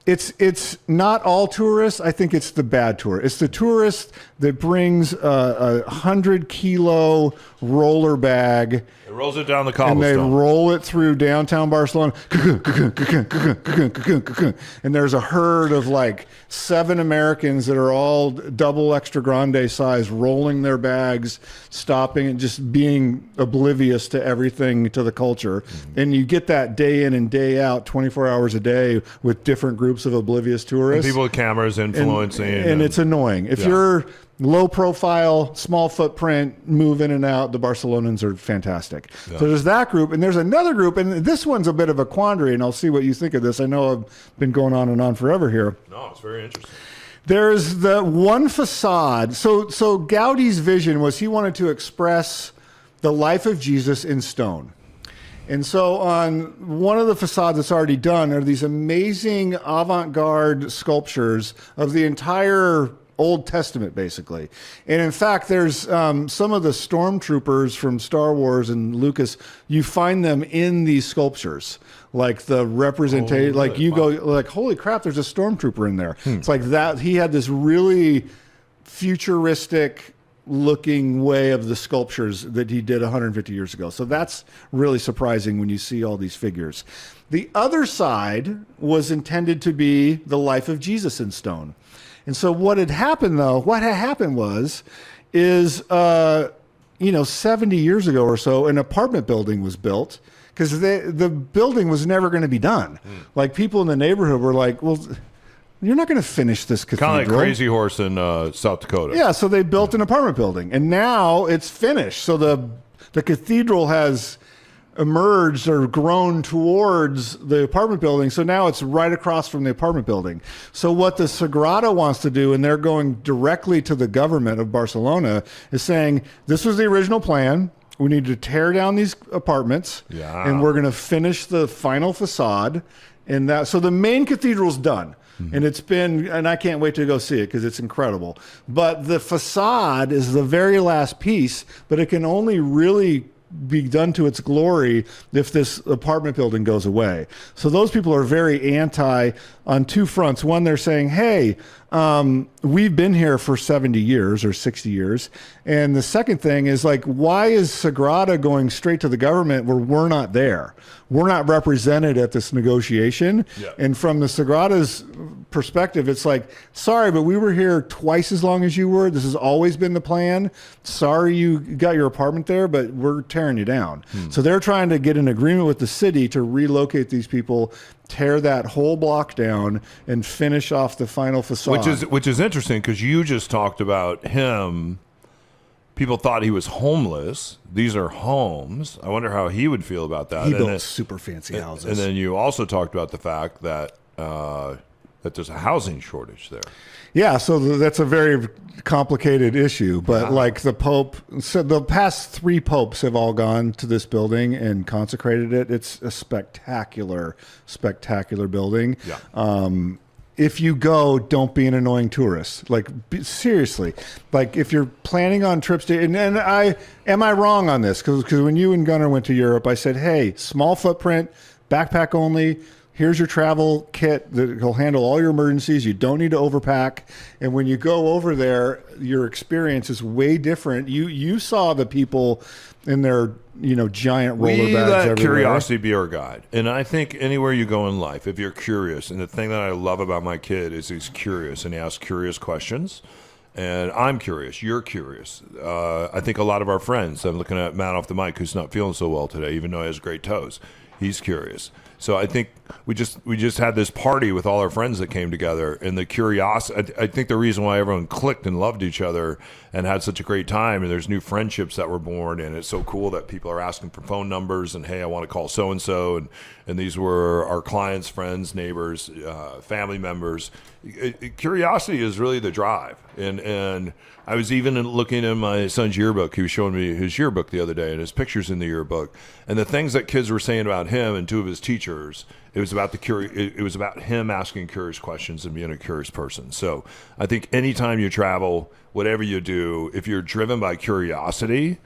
It's not all tourists. I think it's the bad tourist. It's the tourist that brings a 100-kilo roller bag. It rolls it down the And cobblestone. they roll it through downtown Barcelona. And there's a herd of like 7 Americans that are all double extra grande size, rolling their bags, stopping and just being oblivious to everything, to the culture. And you get that day in and day out, 24 hours a day with different groups of oblivious tourists. And people with cameras influencing. And it's annoying. If you're low profile, small footprint, move in and out, the Barcelonans are fantastic. So there's that group, and there's another group, and this one's a bit of a quandary, and I'll see what you think of this. I know I've been going on and on forever here. No, it's very interesting. There's the one facade. So Gaudi's vision was he wanted to express the life of Jesus in stone. And so on one of the facades that's already done are these amazing avant-garde sculptures of the entire Old Testament, basically. And in fact, there's some of the stormtroopers from Star Wars and Lucas, you find them in these sculptures. Like the representation, like you go, like, holy crap, there's a stormtrooper in there. It's like that. He had this really futuristic looking way of the sculptures that he did 150 years ago. So that's really surprising when you see all these figures. The other side was intended to be the life of Jesus in stone. And so what had happened was 70 years ago or so, an apartment building was built because the building was never going to be done. Like people in the neighborhood were like, well, You're not going to finish this cathedral. Kind of like Crazy Horse in South Dakota. Yeah, so they built an apartment building, and now it's finished. So the cathedral has emerged or grown towards the apartment building. So now it's right across from the apartment building. So what the Sagrada wants to do, and they're going directly to the government of Barcelona, is saying, this was the original plan. We need to tear down these apartments, and we're going to finish the final facade. And that, so the main cathedral's done. And it's been, and I can't wait to go see it because it's incredible. But the facade is the very last piece, but it can only really be done to its glory if this apartment building goes away. So those people are very anti on two fronts. One, they're saying, hey, we've been here for 70 years or 60 years. And the second thing is like, why is Sagrada going straight to the government where we're not there? We're not represented at this negotiation. Yeah. And from the Sagrada's perspective, it's like, sorry, but we were here twice as long as you were. This has always been the plan. Sorry you got your apartment there, but we're tearing you down. So they're trying to get an agreement with the city to relocate these people, tear that whole block down, and finish off the final facade. Which is interesting because you just talked about him. People thought he was homeless. These are homes. I wonder how he would feel about that. He built super fancy houses. And then you also talked about the fact that that there's a housing shortage there. Yeah, so that's a very complicated issue. But like the Pope, so the past 3 popes have all gone to this building and consecrated it. It's a spectacular, spectacular building. Yeah. If you go, don't be an annoying tourist. Like, seriously. Like, if you're planning on trips to... And am I wrong on this? Because when you and Gunnar went to Europe, I said, hey, small footprint, backpack only. Here's your travel kit that will handle all your emergencies. You don't need to overpack. And when you go over there, your experience is way different. You saw the people in their giant roller bags let everywhere. Curiosity be our guide. And I think anywhere you go in life, if you're curious, and the thing that I love about my kid is he's curious and he asks curious questions. And I'm curious. You're curious. I think a lot of our friends, I'm looking at Matt off the mic who's not feeling so well today, even though he has great toes. He's curious. So I think we just had this party with all our friends that came together, and the curiosity. I think the reason why everyone clicked and loved each other and had such a great time, and there's new friendships that were born, and it's so cool that people are asking for phone numbers and, hey, I want to call so and so, and these were our clients, friends, neighbors, family members. Curiosity is really the drive, and I was even looking in my son's yearbook. He was showing me his yearbook the other day, and his pictures in the yearbook, and the things that kids were saying about him and 2 of his teachers. It was about it was about him asking curious questions and being a curious person. So I think anytime you travel, whatever you do, if you're driven by curiosity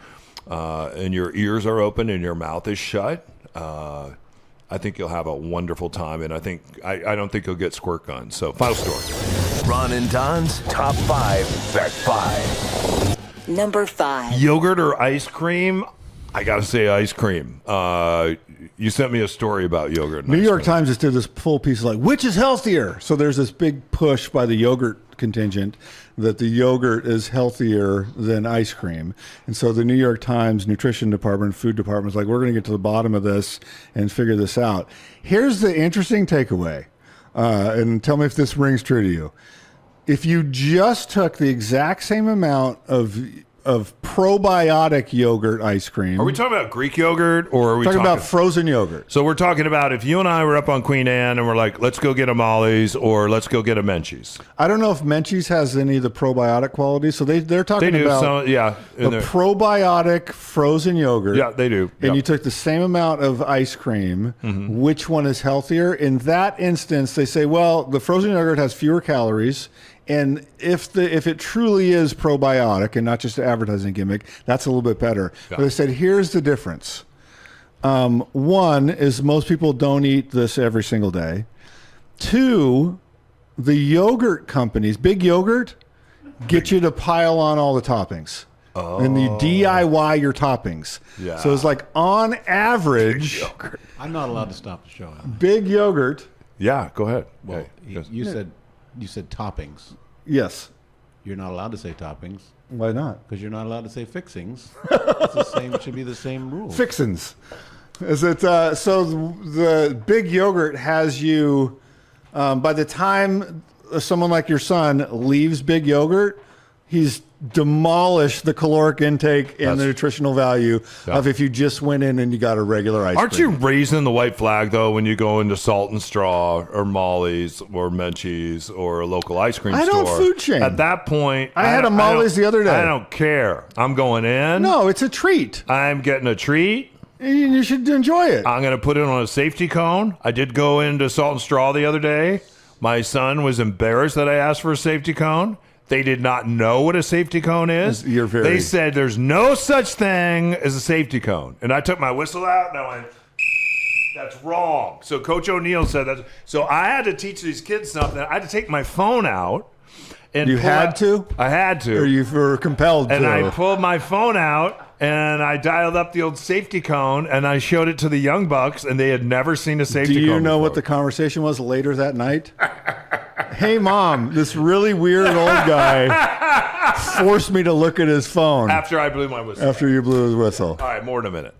and your ears are open and your mouth is shut, I think you'll have a wonderful time. And I don't think you'll get squirt guns. So final story. Ron and Don's top 5 back 5. Number 5. Yogurt or ice cream? I got to say ice cream. You sent me a story about yogurt. New York Times just did this full piece like, which is healthier? So there's this big push by the yogurt contingent that the yogurt is healthier than ice cream. And so the New York Times nutrition department, food department is like, we're going to get to the bottom of this and figure this out. Here's the interesting takeaway. And tell me if this rings true to you. If you just took the exact same amount of probiotic yogurt ice cream. Are we talking about Greek yogurt or are we talking about frozen yogurt? So we're talking about if you and I were up on Queen Anne and we're like, let's go get a Molly's or let's go get a Menchie's. I don't know if Menchie's has any of the probiotic qualities. So they're talking about a probiotic frozen yogurt. Yeah, they do. And you took the same amount of ice cream. Mm-hmm. Which one is healthier? In that instance, they say, well, the frozen yogurt has fewer calories. And if it truly is probiotic and not just an advertising gimmick, that's a little bit better. Yeah. But they said, here's the difference. One is most people don't eat this every single day. 2, the yogurt companies, Big Yogurt, get you to pile on all the toppings. Oh. And you DIY your toppings. Yeah. So it's like on average. I'm not allowed to stop the show. Big Yogurt. Yeah, go ahead. Well, You said toppings. Yes. You're not allowed to say toppings. Why not? Because you're not allowed to say fixings. It's the same. It should be the same rule. Fixins. Is it? So the Big Yogurt has you. By the time someone like your son leaves big yogurt, he's demolished the caloric intake and the nutritional value of if you just went in and you got a regular ice cream. Aren't you raising the white flag, though, when you go into Salt and Straw or Molly's or Menchie's or a local ice cream store? I don't food shame. At that point, I had a Molly's the other day. I don't care. I'm going in. No, it's a treat. I'm getting a treat. You should enjoy it. I'm going to put it on a safety cone. I did go into Salt and Straw the other day. My son was embarrassed that I asked for a safety cone. They did not know what a safety cone is. They said there's no such thing as a safety cone. And I took my whistle out and I went, that's wrong. So Coach O'Neill said that. So I had to teach these kids something. I had to take my phone out. And you had to? I had to. Or you were compelled to? And I pulled my phone out and I dialed up the old safety cone and I showed it to the young bucks and they had never seen a safety cone. Do you know before. what the conversation was later that night? Hey, Mom, this really weird old guy forced me to look at his phone. After I blew my whistle. After you blew his whistle. All right, more in a minute.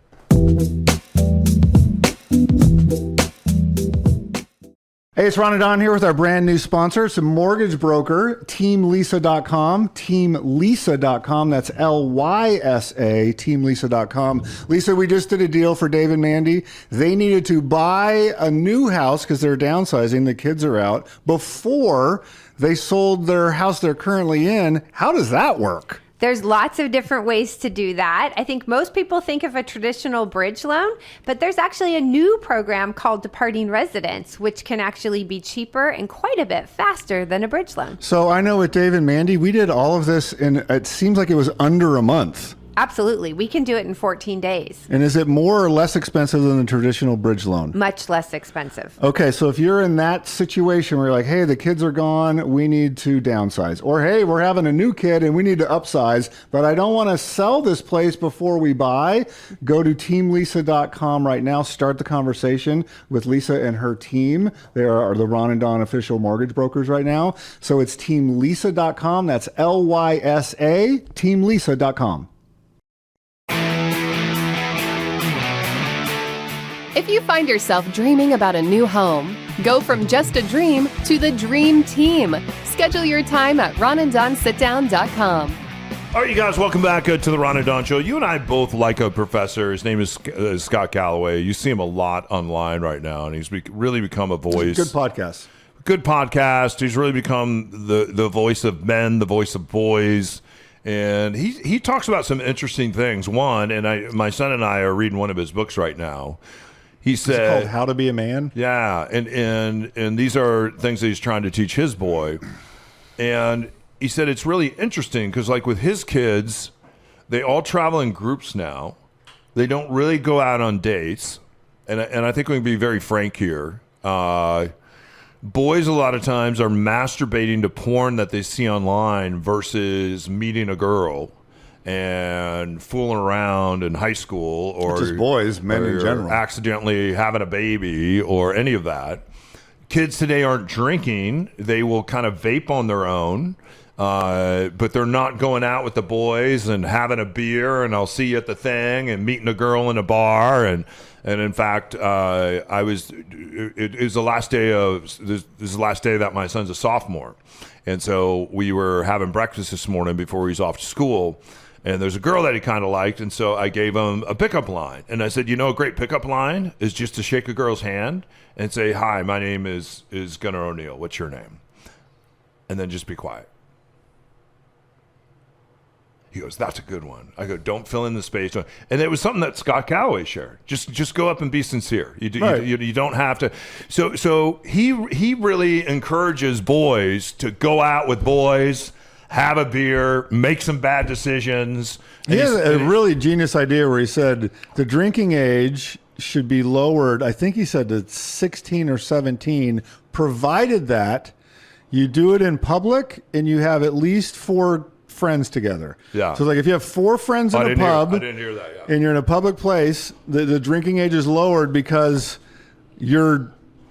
Hey, it's Ron and Don here with our brand new sponsor. It's a mortgage broker, teamlisa.com, teamlisa.com. That's Lysa, teamlisa.com. Lisa, we just did a deal for Dave and Mandy. They needed to buy a new house because they're downsizing. The kids are out before they sold their house they're currently in. How does that work? There's lots of different ways to do that. I think most people think of a traditional bridge loan, but there's actually a new program called Departing Residence, which can actually be cheaper and quite a bit faster than a bridge loan. So I know with Dave and Mandy, we did all of this in, it seems like it was under a month. Absolutely. We can do it in 14 days. And is it more or less expensive than the traditional bridge loan? Much less expensive. Okay, so if you're in that situation where you're like, hey, the kids are gone, we need to downsize. Or, hey, we're having a new kid and we need to upsize, but I don't want to sell this place before we buy, go to teamlisa.com right now. Start the conversation with Lisa and her team. They are the Ron and Don official mortgage brokers right now. So it's teamlisa.com. That's Lysa, teamlisa.com. If you find yourself dreaming about a new home, go from just a dream to the dream team. Schedule your time at ronanddonsitdown.com. All right, you guys, welcome back to the Ron and Don Show. You and I both like a professor. His name is Scott Calloway. You see him a lot online right now, and he's really become a voice. Good podcast. Good podcast. He's really become the voice of men, the voice of boys. And he talks about some interesting things. One, and my son and I are reading one of his books right now. He said, it's called How to Be a Man. Yeah, and these are things that he's trying to teach his boy. And he said it's really interesting because, like with his kids, they all travel in groups now. They don't really go out on dates. And I think we can be very frank here. Boys a lot of times are masturbating to porn that they see online versus meeting a girl and fooling around in high school, or just boys, men in general, accidentally having a baby or any of that. Kids today aren't drinking. They will kind of vape on their own, but they're not going out with the boys and having a beer and I'll see you at the thing and meeting a girl in a bar. And in fact, it is the last day this is the last day that my son's a sophomore. And so we were having breakfast this morning before he's off to school. And there's a girl that he kind of liked, and so I gave him a pickup line. And I said, you know, a great pickup line is just to shake a girl's hand and say, hi, my name is Gunnar O'Neill. What's your name? And then just be quiet. He goes, that's a good one. I go, don't fill in the space. And it was something that Scott Calloway shared. Just go up and be sincere. You don't have to. So he really encourages boys to go out with boys, have a beer, make some bad decisions. He has a really genius idea where he said the drinking age should be lowered, I think he said to 16 or 17, provided that you do it in public and you have at least 4 friends together. Yeah. So like if you have 4 friends in a pub, I didn't hear that, yeah. And you're in a public place, the drinking age is lowered because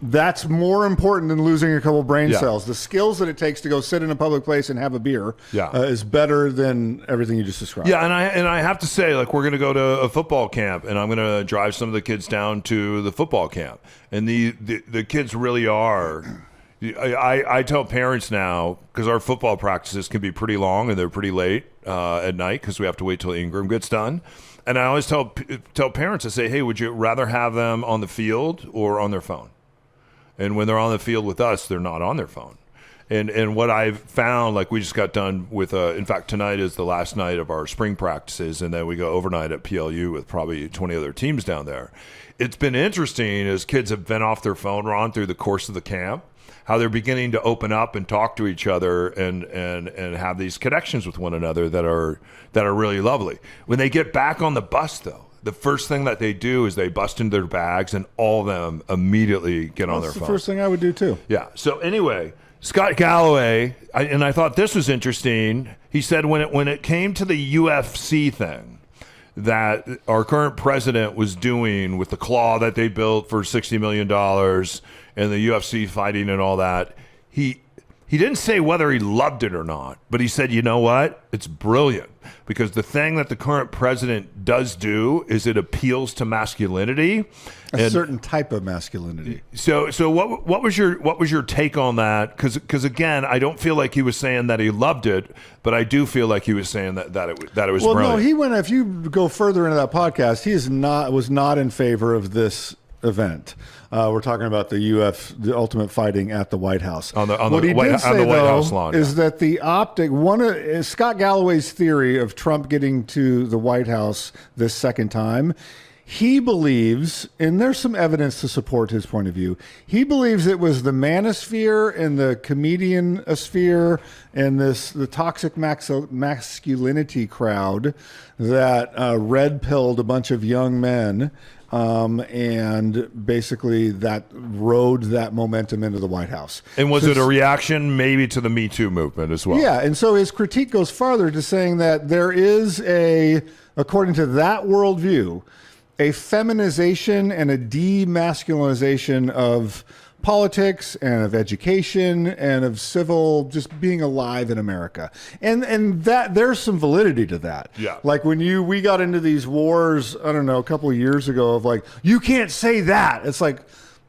that's more important than losing a couple brain cells. The skills that it takes to go sit in a public place and have a beer is better than everything you just described. Yeah, and I have to say, like, we're going to go to a football camp, and I'm going to drive some of the kids down to the football camp. And the kids really are, I tell parents now, because our football practices can be pretty long and they're pretty late at night because we have to wait till Ingram gets done. And I always tell parents, I say, hey, would you rather have them on the field or on their phone? And when they're on the field with us, they're not on their phone. And what I've found, like we just got done with, in fact, tonight is the last night of our spring practices, and then we go overnight at PLU with probably 20 other teams down there. It's been interesting as kids have been off their phone, Ron, through the course of the camp, how they're beginning to open up and talk to each other and have these connections with one another that are really lovely. When they get back on the bus, though, the first thing that they do is they bust into their bags and all of them immediately get on their phone. That's the first thing I would do, too. Yeah. So anyway, Scott Galloway, and I thought this was interesting. He said when it came to the UFC thing that our current president was doing with the claw that they built for $60 million and the UFC fighting and all that, he didn't say whether he loved it or not, but he said, you know what? It's brilliant because the thing that the current president does do is it appeals to masculinity. A certain type of masculinity. So what was your take on that? Because again, I don't feel like he was saying that he loved it, but I do feel like he was saying that it was well, brilliant. No, he went. If you go further into that podcast, was not in favor of this event. We're talking about the Ultimate Fighting at the White House. On the White House lawn, is that the optic is Scott Galloway's theory of Trump getting to the White House this second time. He believes, and there's some evidence to support his point of view, he believes it was the manosphere and the comedian-sphere and the toxic masculinity crowd that red-pilled a bunch of young men, and basically that rode that momentum into the White House. And was it a reaction maybe to the Me Too movement as well? Yeah, and so his critique goes farther to saying that there is according to that worldview, a feminization and a demasculinization of politics and of education and of civil just being alive in America. And that there's some validity to that. Yeah. Like when we got into these wars, I don't know, a couple of years ago of like, you can't say that. It's like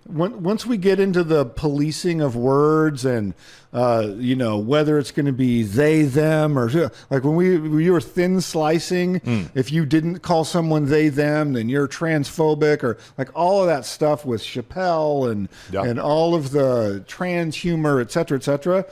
once we get into the policing of words and whether it's going to be they, them, or like when you were thin slicing, if you didn't call someone they, them, then you're transphobic, or like all of that stuff with Chappelle and all of the trans humor, et cetera,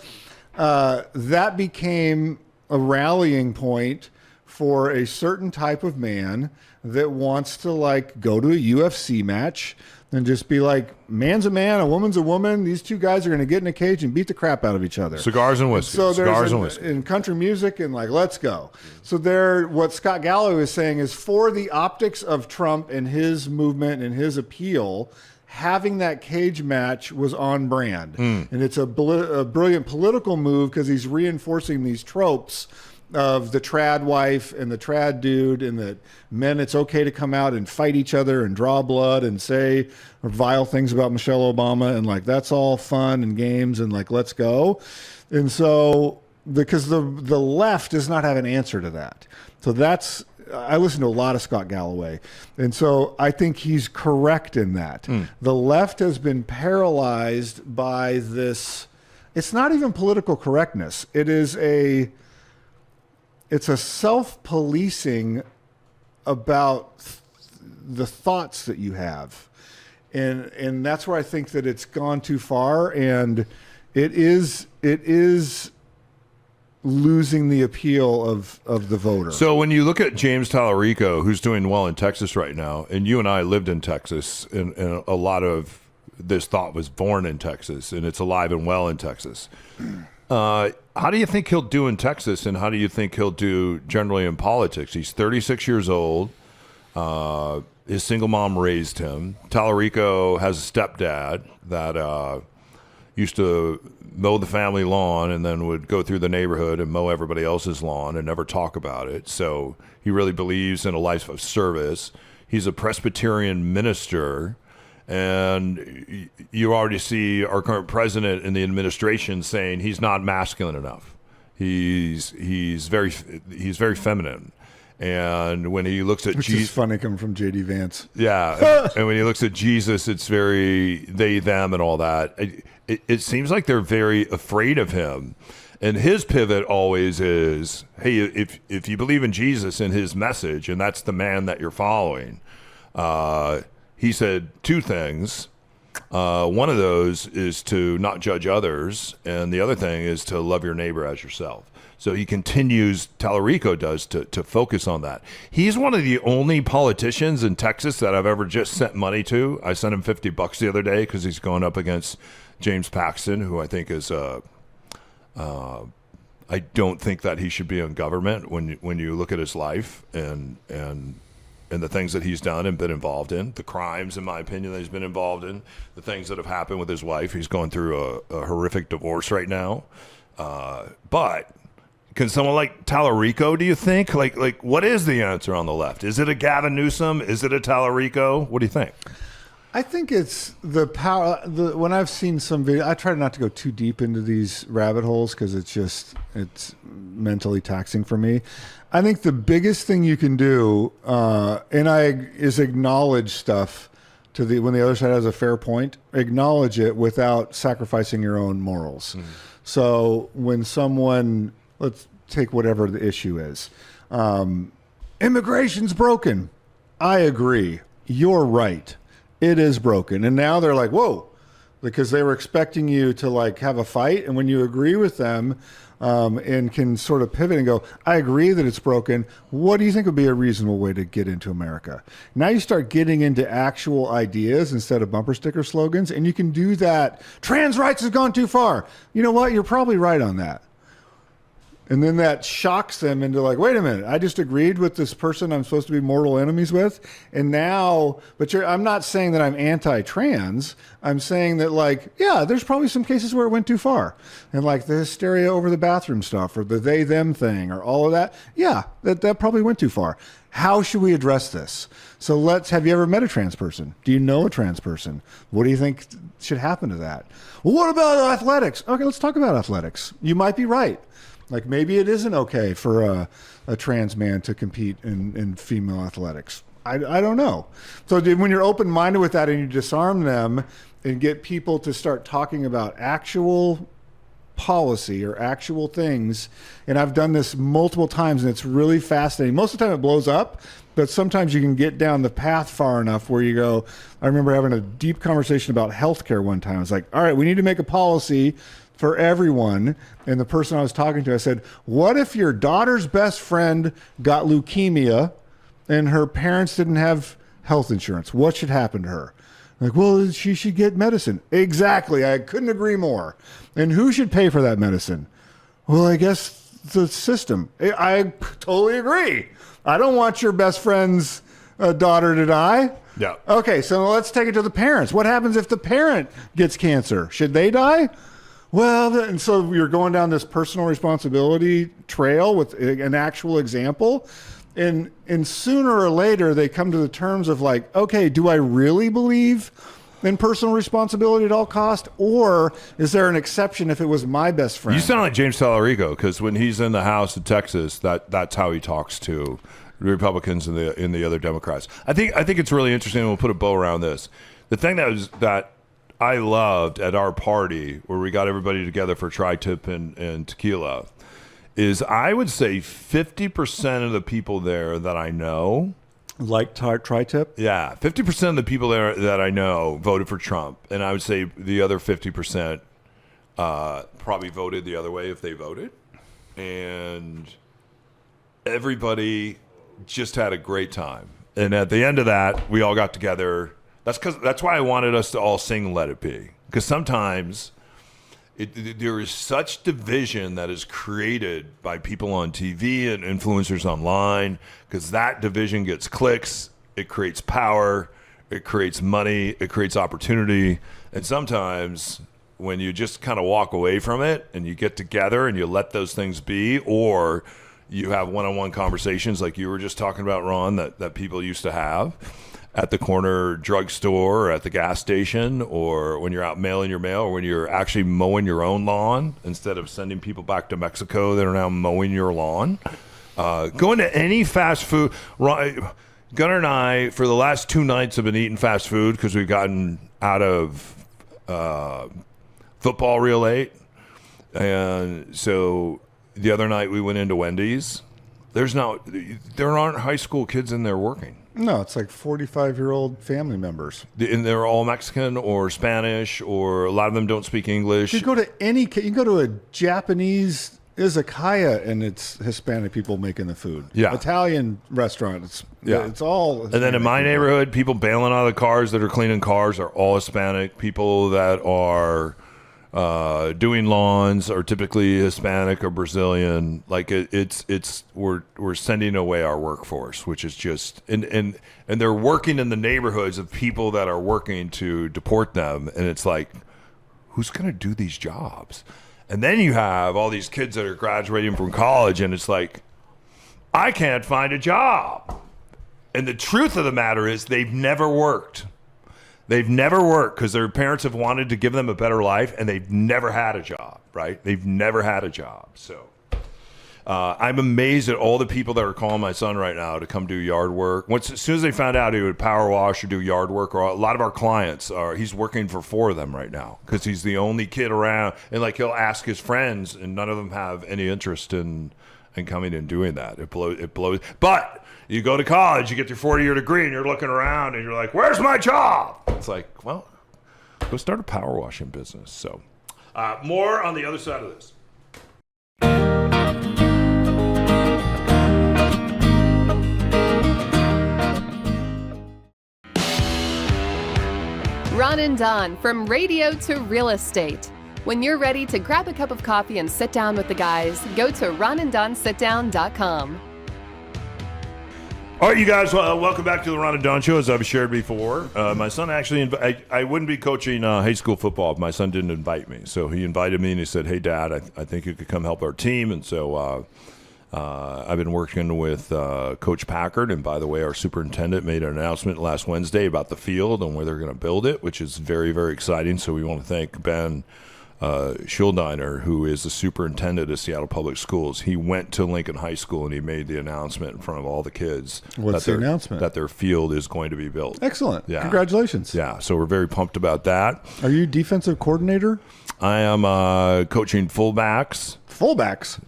that became a rallying point for a certain type of man that wants to like go to a UFC match and just be like, man's a man, a woman's a woman. These two guys are going to get in a cage and beat the crap out of each other. Cigars and whiskey. So Cigars and whiskey. In country music and like, let's go. So what Scott Galloway is saying is for the optics of Trump and his movement and his appeal, having that cage match was on brand. And it's a brilliant political move because he's reinforcing these tropes of the trad wife and the trad dude, and that men, it's okay to come out and fight each other and draw blood and say vile things about Michelle Obama, and like that's all fun and games and like let's go. And so because the left does not have an answer to that. So I listen to a lot of Scott Galloway, and so I think he's correct in that. The left has been paralyzed by this. It's not even political correctness. It's a self-policing about the thoughts that you have. And that's where I think that it's gone too far, and it is losing the appeal of the voter. So when you look at James Tallarico, who's doing well in Texas right now, and you and I lived in Texas, and a lot of this thought was born in Texas, and it's alive and well in Texas. How do you think he'll do in Texas, and how do you think he'll do generally in politics? He's 36 years old. His single mom raised him. Tallarico has a stepdad that used to mow the family lawn and then would go through the neighborhood and mow everybody else's lawn and never talk about it. So he really believes in a life of service. He's a Presbyterian minister. And you already see our current president in the administration saying he's not masculine enough. He's very feminine, And when he looks at Which is funny coming from J.D. Vance. Yeah. And when he looks at Jesus, it's very they, them, and all that. It seems like they're very afraid of him. And his pivot always is, hey, if you believe in Jesus and his message, and that's the man that you're following, he said two things. One of those is to not judge others, and the other thing is to love your neighbor as yourself. So he continues, Tallarico does, to focus on that. He's one of the only politicians in Texas that I've ever just sent money to. I sent him $50 the other day because he's going up against James Paxton, who I think is I don't think that he should be in government when you look at his life and the things that he's done and been involved in, the crimes, in my opinion, that he's been involved in, the things that have happened with his wife. He's going through a horrific divorce right now. But can someone like Tallarico, do you think? Like, what is the answer on the left? Is it a Gavin Newsom? Is it a Tallarico? What do you think? I think it's the power. When I've seen some video, I try not to go too deep into these rabbit holes because it's mentally taxing for me. I think the biggest thing you can do, is acknowledge stuff when the other side has a fair point. Acknowledge it without sacrificing your own morals. Mm. So when someone, let's take whatever the issue is, immigration's broken. I agree. You're right. It is broken. And now they're like, whoa, because they were expecting you to like have a fight. And when you agree with them and can sort of pivot and go, I agree that it's broken. What do you think would be a reasonable way to get into America? Now you start getting into actual ideas instead of bumper sticker slogans. And you can do that. Trans rights has gone too far. You know what? You're probably right on that. And then that shocks them into like, wait a minute, I just agreed with this person I'm supposed to be mortal enemies with. And now, I'm not saying that I'm anti-trans. I'm saying that like, yeah, there's probably some cases where it went too far. And like the hysteria over the bathroom stuff or the they, them thing or all of that. Yeah, that probably went too far. How should we address this? So have you ever met a trans person? Do you know a trans person? What do you think should happen to that? Well, what about athletics? Okay, let's talk about athletics. You might be right. Like maybe it isn't okay for a trans man to compete in female athletics. I don't know. So when you're open-minded with that and you disarm them and get people to start talking about actual policy or actual things, and I've done this multiple times and it's really fascinating. Most of the time it blows up, but sometimes you can get down the path far enough where you go, I remember having a deep conversation about healthcare one time. I was like, all right, we need to make a policy for everyone. And the person I was talking to, I said, what if your daughter's best friend got leukemia and her parents didn't have health insurance? What should happen to her? Like, well, she should get medicine. Exactly. I couldn't agree more. And who should pay for that medicine? Well, I guess the system. I totally agree. I don't want your best friend's daughter to die. Yeah. Okay, so let's take it to the parents. What happens if the parent gets cancer? Should they die? Well, and so you're going down this personal responsibility trail with an actual example. And sooner or later, they come to the terms of like, okay, do I really believe in personal responsibility at all cost? Or is there an exception if it was my best friend? You sound like James Tallarico, because when he's in the House of Texas, that's how he talks to the Republicans and the other Democrats. I think it's really interesting, and we'll put a bow around this. The thing that I loved at our party where we got everybody together for tri-tip and tequila is I would say 50% of the people there that I know like tri-tip. Yeah, 50% of the people there that I know voted for Trump, and I would say the other 50% probably voted the other way if they voted, and everybody just had a great time. And at the end of that, we all got together. That's why I wanted us to all sing "Let It Be," because sometimes there is such division that is created by people on TV and influencers online, because that division gets clicks, it creates power, it creates money, it creates opportunity, and sometimes when you just kind of walk away from it and you get together and you let those things be, or you have one-on-one conversations like you were just talking about, Ron, that people used to have at the corner drugstore or at the gas station, or when you're out mailing your mail, or when you're actually mowing your own lawn instead of sending people back to Mexico that are now mowing your lawn. Going to any fast food. Gunnar and I, for the last 2 nights, have been eating fast food because we've gotten out of football real late. And so the other night we went into Wendy's. There aren't high school kids in there working. No, it's like 45-year-old family members. And they're all Mexican or Spanish, or a lot of them don't speak English. You can go to a Japanese izakaya and it's Hispanic people making the food. Yeah. Italian restaurant. It's all Hispanic. And then in my neighborhood, people bailing out of the cars that are cleaning cars are all Hispanic. People that are doing lawns are typically Hispanic or Brazilian. Like we're sending away our workforce, which is just and they're working in the neighborhoods of people that are working to deport them, and it's like, who's going to do these jobs? And then you have all these kids that are graduating from college, and it's like, I can't find a job. And the truth of the matter is they've never worked. They've never worked because their parents have wanted to give them a better life, and they've never had a job, right? They've never had a job. So I'm amazed at all the people that are calling my son right now to come do yard work. As soon as they found out he would power wash or do yard work, or a lot of our clients he's working for 4 of them right now because he's the only kid around. And like he'll ask his friends, and none of them have any interest in coming and doing that. It blows. But you go to college, you get your 4-year degree, and you're looking around, and you're like, "Where's my job?" It's like, well, go start a power washing business. So, more on the other side of this. Ron and Don, from radio to real estate. When you're ready to grab a cup of coffee and sit down with the guys, go to ronanddonsitdown.com. All right, you guys, welcome back to the Ron and Don Show. As I've shared before, my son actually, I wouldn't be coaching high school football if my son didn't invite me. So he invited me and he said, "Hey, Dad, I think you could come help our team." And so I've been working with Coach Packard. And by the way, our superintendent made an announcement last Wednesday about the field and where they're going to build it, which is very, very exciting. So we want to thank Ben Schuldiner, who is the superintendent of Seattle Public Schools. He went to Lincoln High School and he made the announcement in front of all the kids. What's the announcement? That their field is going to be built. Excellent. Yeah. Congratulations. Yeah, so we're very pumped about that. Are you defensive coordinator? I am coaching fullbacks.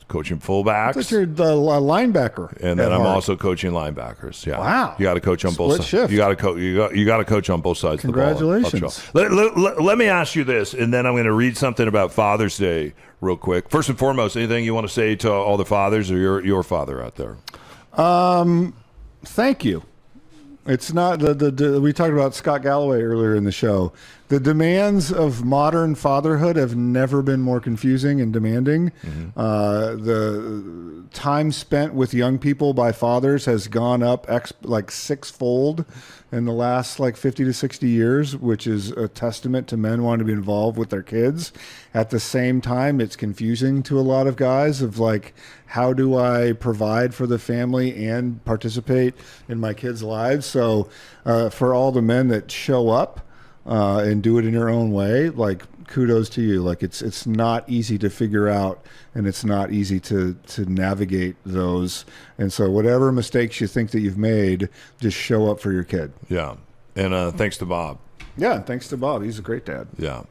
Coaching fullbacks. I thought you're the linebacker. And then I'm also coaching linebackers. Yeah. Wow. You got to coach on both sides. Shift. You got to coach on both sides of the ball. Congratulations. Let me ask you this, and then I'm going to read something about Father's Day real quick. First and foremost, anything you want to say to all the fathers or your father out there? Thank you. It's not we talked about Scott Galloway earlier in the show. The demands of modern fatherhood have never been more confusing and demanding. Mm-hmm. The time spent with young people by fathers has gone up like 6-fold in the last 50 to 60 years, which is a testament to men wanting to be involved with their kids. At the same time, it's confusing to a lot of guys of how do I provide for the family and participate in my kids' lives? So for all the men that show up and do it in your own way, kudos to you. It's not easy to figure out, and it's not easy to navigate those. And so whatever mistakes you think that you've made, just show up for your kid. Yeah. And thanks to Bob. Yeah, thanks to Bob. He's a great dad. Yeah.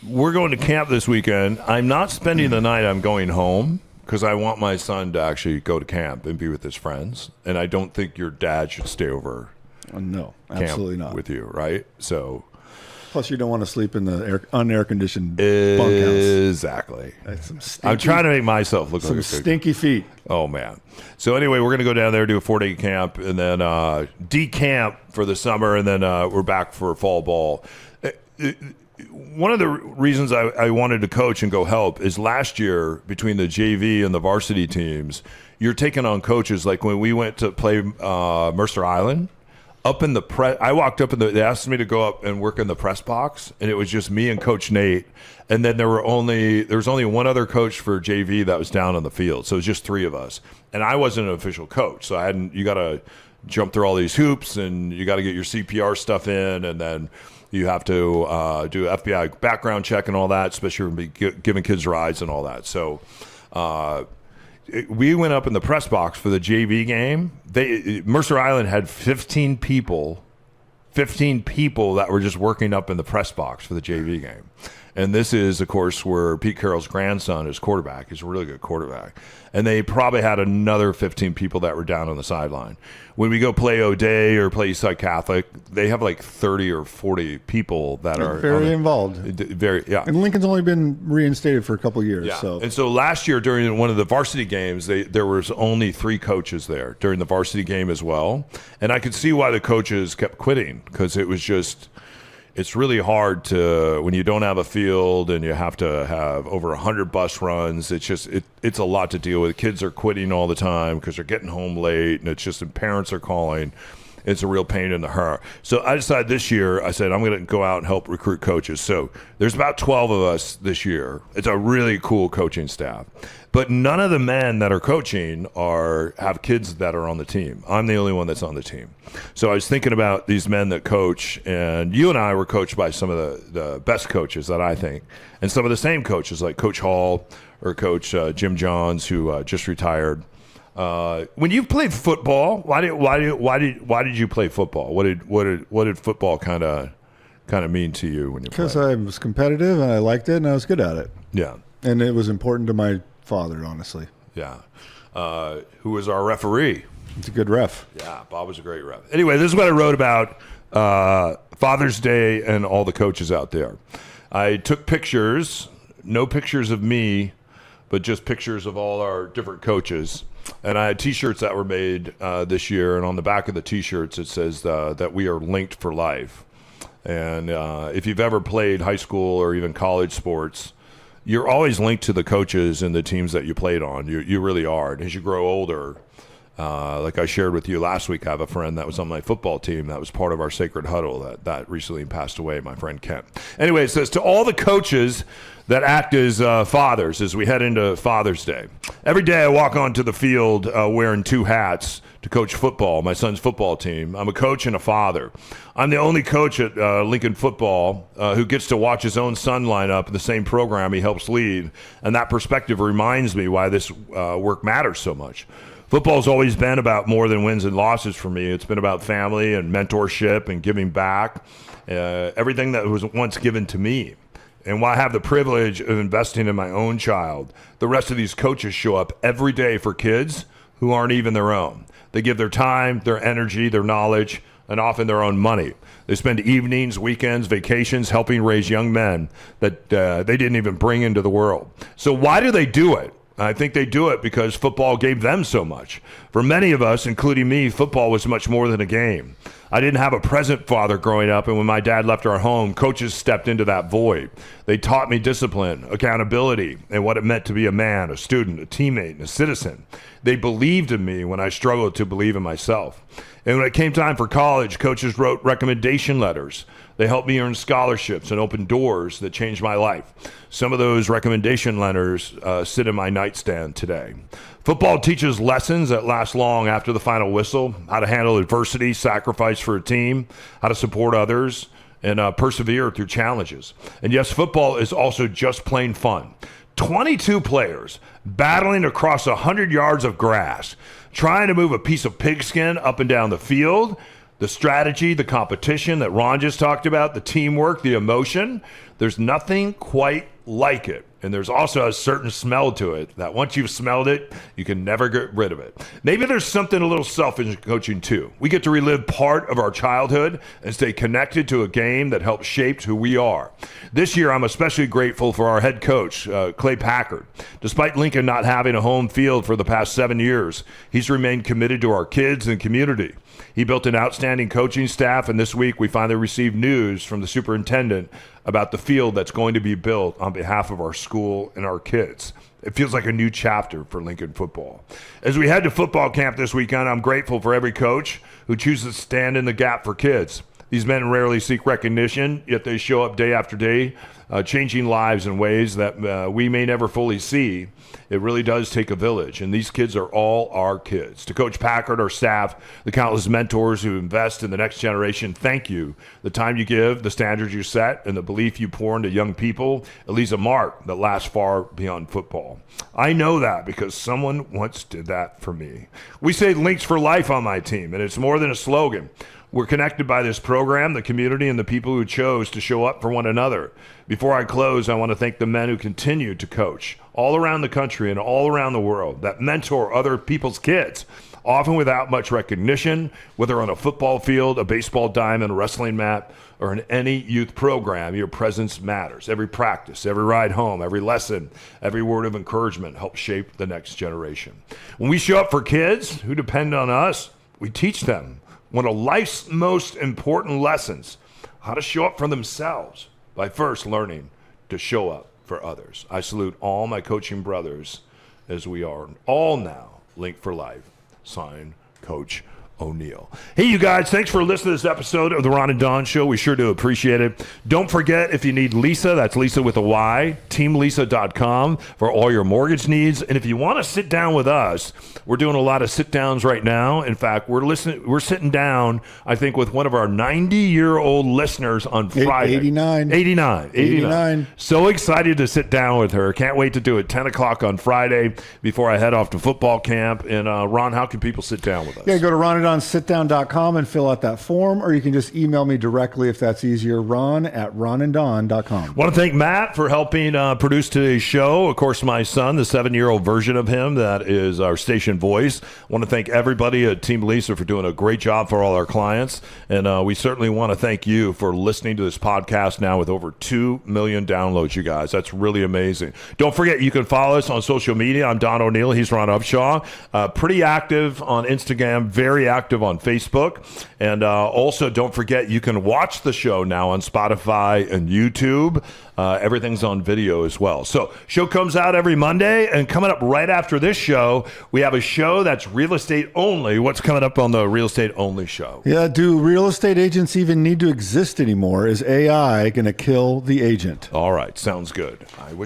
We're going to camp this weekend. I'm not spending the night. I'm going home because I want my son to actually go to camp and be with his friends. And I don't think your dad should stay over. No, absolutely not. With you, right? So, plus you don't want to sleep in the unair-conditioned bunkhouse. Exactly. I'm trying to make myself look like a stinky feet. Oh man. So anyway, we're going to go down there, do a 4-day camp, and then decamp for the summer, and then we're back for fall ball. One of the reasons I wanted to coach and go help is last year between the JV and the varsity teams, you're taking on coaches. Like when we went to play Mercer Island, up in the press, I walked up they asked me to go up and work in the press box, and it was just me and Coach Nate. And then there was only one other coach for JV that was down on the field. So it was just 3 of us. And I wasn't an official coach. So you got to jump through all these hoops, and you got to get your CPR stuff in, and then you have to do FBI background check and all that, especially when you're giving kids rides and all that. So we went up in the press box for the JV game. Mercer Island had 15 people that were just working up in the press box for the JV game. And this is, of course, where Pete Carroll's grandson is quarterback. He's a really good quarterback. And they probably had another 15 people that were down on the sideline. When we go play O'Day or play Eastside Catholic, they have like 30 or 40 people that are very involved. Very, yeah. And Lincoln's only been reinstated for a couple of years. Yeah. So. And so last year during one of the varsity games, there was only 3 coaches there during the varsity game as well. And I could see why the coaches kept quitting, because it was just... It's really hard to, when you don't have a field and you have to have over 100 bus runs, it's a lot to deal with. Kids are quitting all the time because they're getting home late, and it's just, and parents are calling. It's a real pain in the heart. So I decided this year, I said, I'm going to go out and help recruit coaches. So there's about 12 of us this year. It's a really cool coaching staff. But none of the men that are coaching have kids that are on the team. I'm the only one that's on the team. So I was thinking about these men that coach, and you and I were coached by some of the best coaches that I think, and some of the same coaches like Coach Hall or Coach Jim Johns, who just retired. When you played football, why did you play football? What did football kind of mean to you when you played? Because I was competitive and I liked it and I was good at it. Yeah, and it was important to my father, honestly. Yeah, who was our referee? It's a good ref. Yeah, Bob was a great ref. Anyway, this is what I wrote about Father's Day and all the coaches out there. I took pictures, no pictures of me, but just pictures of all our different coaches. And I had T-shirts that were made this year, and on the back of the T-shirts it says that we are linked for life. And if you've ever played high school or even college sports, you're always linked to the coaches and the teams that you played on. You really are. And as you grow older, like I shared with you last week, I have a friend that was on my football team that was part of our sacred huddle that recently passed away, my friend Kent. Anyway, it says, to all the coaches that act as fathers as we head into Father's Day. Every day I walk onto the field wearing 2 hats to coach football, my son's football team. I'm a coach and a father. I'm the only coach at Lincoln football who gets to watch his own son line up in the same program he helps lead, and that perspective reminds me why this work matters so much. Football's always been about more than wins and losses for me. It's been about family and mentorship and giving back, everything that was once given to me. And while I have the privilege of investing in my own child, the rest of these coaches show up every day for kids who aren't even their own. They give their time, their energy, their knowledge, and often their own money. They spend evenings, weekends, vacations helping raise young men that they didn't even bring into the world. So why do they do it? I think they do it because football gave them so much. For many of us, including me, football was much more than a game. I didn't have a present father growing up, and when my dad left our home, coaches stepped into that void. They taught me discipline, accountability, and what it meant to be a man, a student, a teammate, and a citizen. They believed in me when I struggled to believe in myself. And when it came time for college, coaches wrote recommendation letters. They helped me earn scholarships and open doors that changed my life. Some of those recommendation letters sit in my nightstand today. Football teaches lessons that last long after the final whistle: how to handle adversity, sacrifice for a team, how to support others, and persevere through challenges. And yes, football is also just plain fun. 22 players battling across 100 yards of grass, trying to move a piece of pigskin up and down the field. The strategy, the competition that Ron just talked about, the teamwork, the emotion, there's nothing quite like it. And there's also a certain smell to it that once you've smelled it, you can never get rid of it. Maybe there's something a little selfish in coaching too. We get to relive part of our childhood and stay connected to a game that helped shape who we are. This year, I'm especially grateful for our head coach, Clay Packard. Despite Lincoln not having a home field for the past 7 years, he's remained committed to our kids and community. He built an outstanding coaching staff, and this week we finally received news from the superintendent about the field that's going to be built on behalf of our school and our kids. It feels like a new chapter for Lincoln football. As we head to football camp this weekend, I'm grateful for every coach who chooses to stand in the gap for kids. These men rarely seek recognition, yet they show up day after day, changing lives in ways that we may never fully see. It really does take a village, and these kids are all our kids. To Coach Packard, our staff, the countless mentors who invest in the next generation, thank you. The time you give, the standards you set, and the belief you pour into young people, it leaves a mark that lasts far beyond football. I know that because someone once did that for me. We say Links for Life on my team, and it's more than a slogan. We're connected by this program, the community, and the people who chose to show up for one another. Before I close, I want to thank the men who continue to coach all around the country and all around the world, that mentor other people's kids, often without much recognition, whether on a football field, a baseball diamond, a wrestling mat, or in any youth program. Your presence matters. Every practice, every ride home, every lesson, every word of encouragement helps shape the next generation. When we show up for kids who depend on us, we teach them one of life's most important lessons, how to show up for themselves by first learning to show up for others. I salute all my coaching brothers as we are all now linked for life. Signed, Coach O'Neill. Hey, you guys, thanks for listening to this episode of the Ron and Don Show. We sure do appreciate it. Don't forget, if you need Lisa, that's Lisa with a Y, teamlisa.com for all your mortgage needs. And if you want to sit down with us, we're doing a lot of sit downs right now. In fact, we're sitting down, I think, with one of our 90-year-old listeners on Friday. 89. So excited to sit down with her. Can't wait to do it 10 o'clock on Friday before I head off to football camp. And Ron, how can people sit down with us? Yeah, go to ronanddonsitdown.com and fill out that form, or you can just email me directly if that's easier, ron@ronanddon.com. Want to thank Matt for helping produce today's show. Of course, my son, the 7-year-old version of him, that is our station voice. Want to thank everybody at Team Lisa for doing a great job for all our clients. And we certainly want to thank you for listening to this podcast now with over 2 million downloads, you guys. That's really amazing. Don't forget, you can follow us on social media. I'm Don O'Neill. He's Ron Upshaw. Pretty active on Instagram, very active on Facebook. And also, don't forget, you can watch the show now on Spotify and YouTube. Everything's on video as well. So show comes out every Monday, and coming up right after this show, we have a show that's real estate only. What's coming up on the real estate only show? Yeah, do real estate agents even need to exist anymore? Is AI going to kill the agent? All right, sounds good. I'm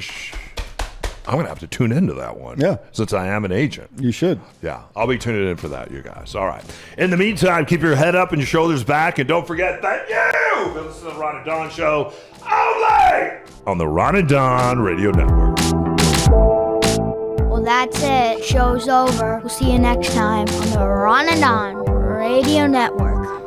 going to have to tune into that one. Yeah. Since I am an agent. You should. Yeah, I'll be tuning in for that, you guys. All right. In the meantime, keep your head up and your shoulders back, and don't forget that you listen to the Ron and Don Show only on the Ron and Don Radio Network. Well, that's it. Show's over. We'll see you next time on the Ron and Don Radio Network.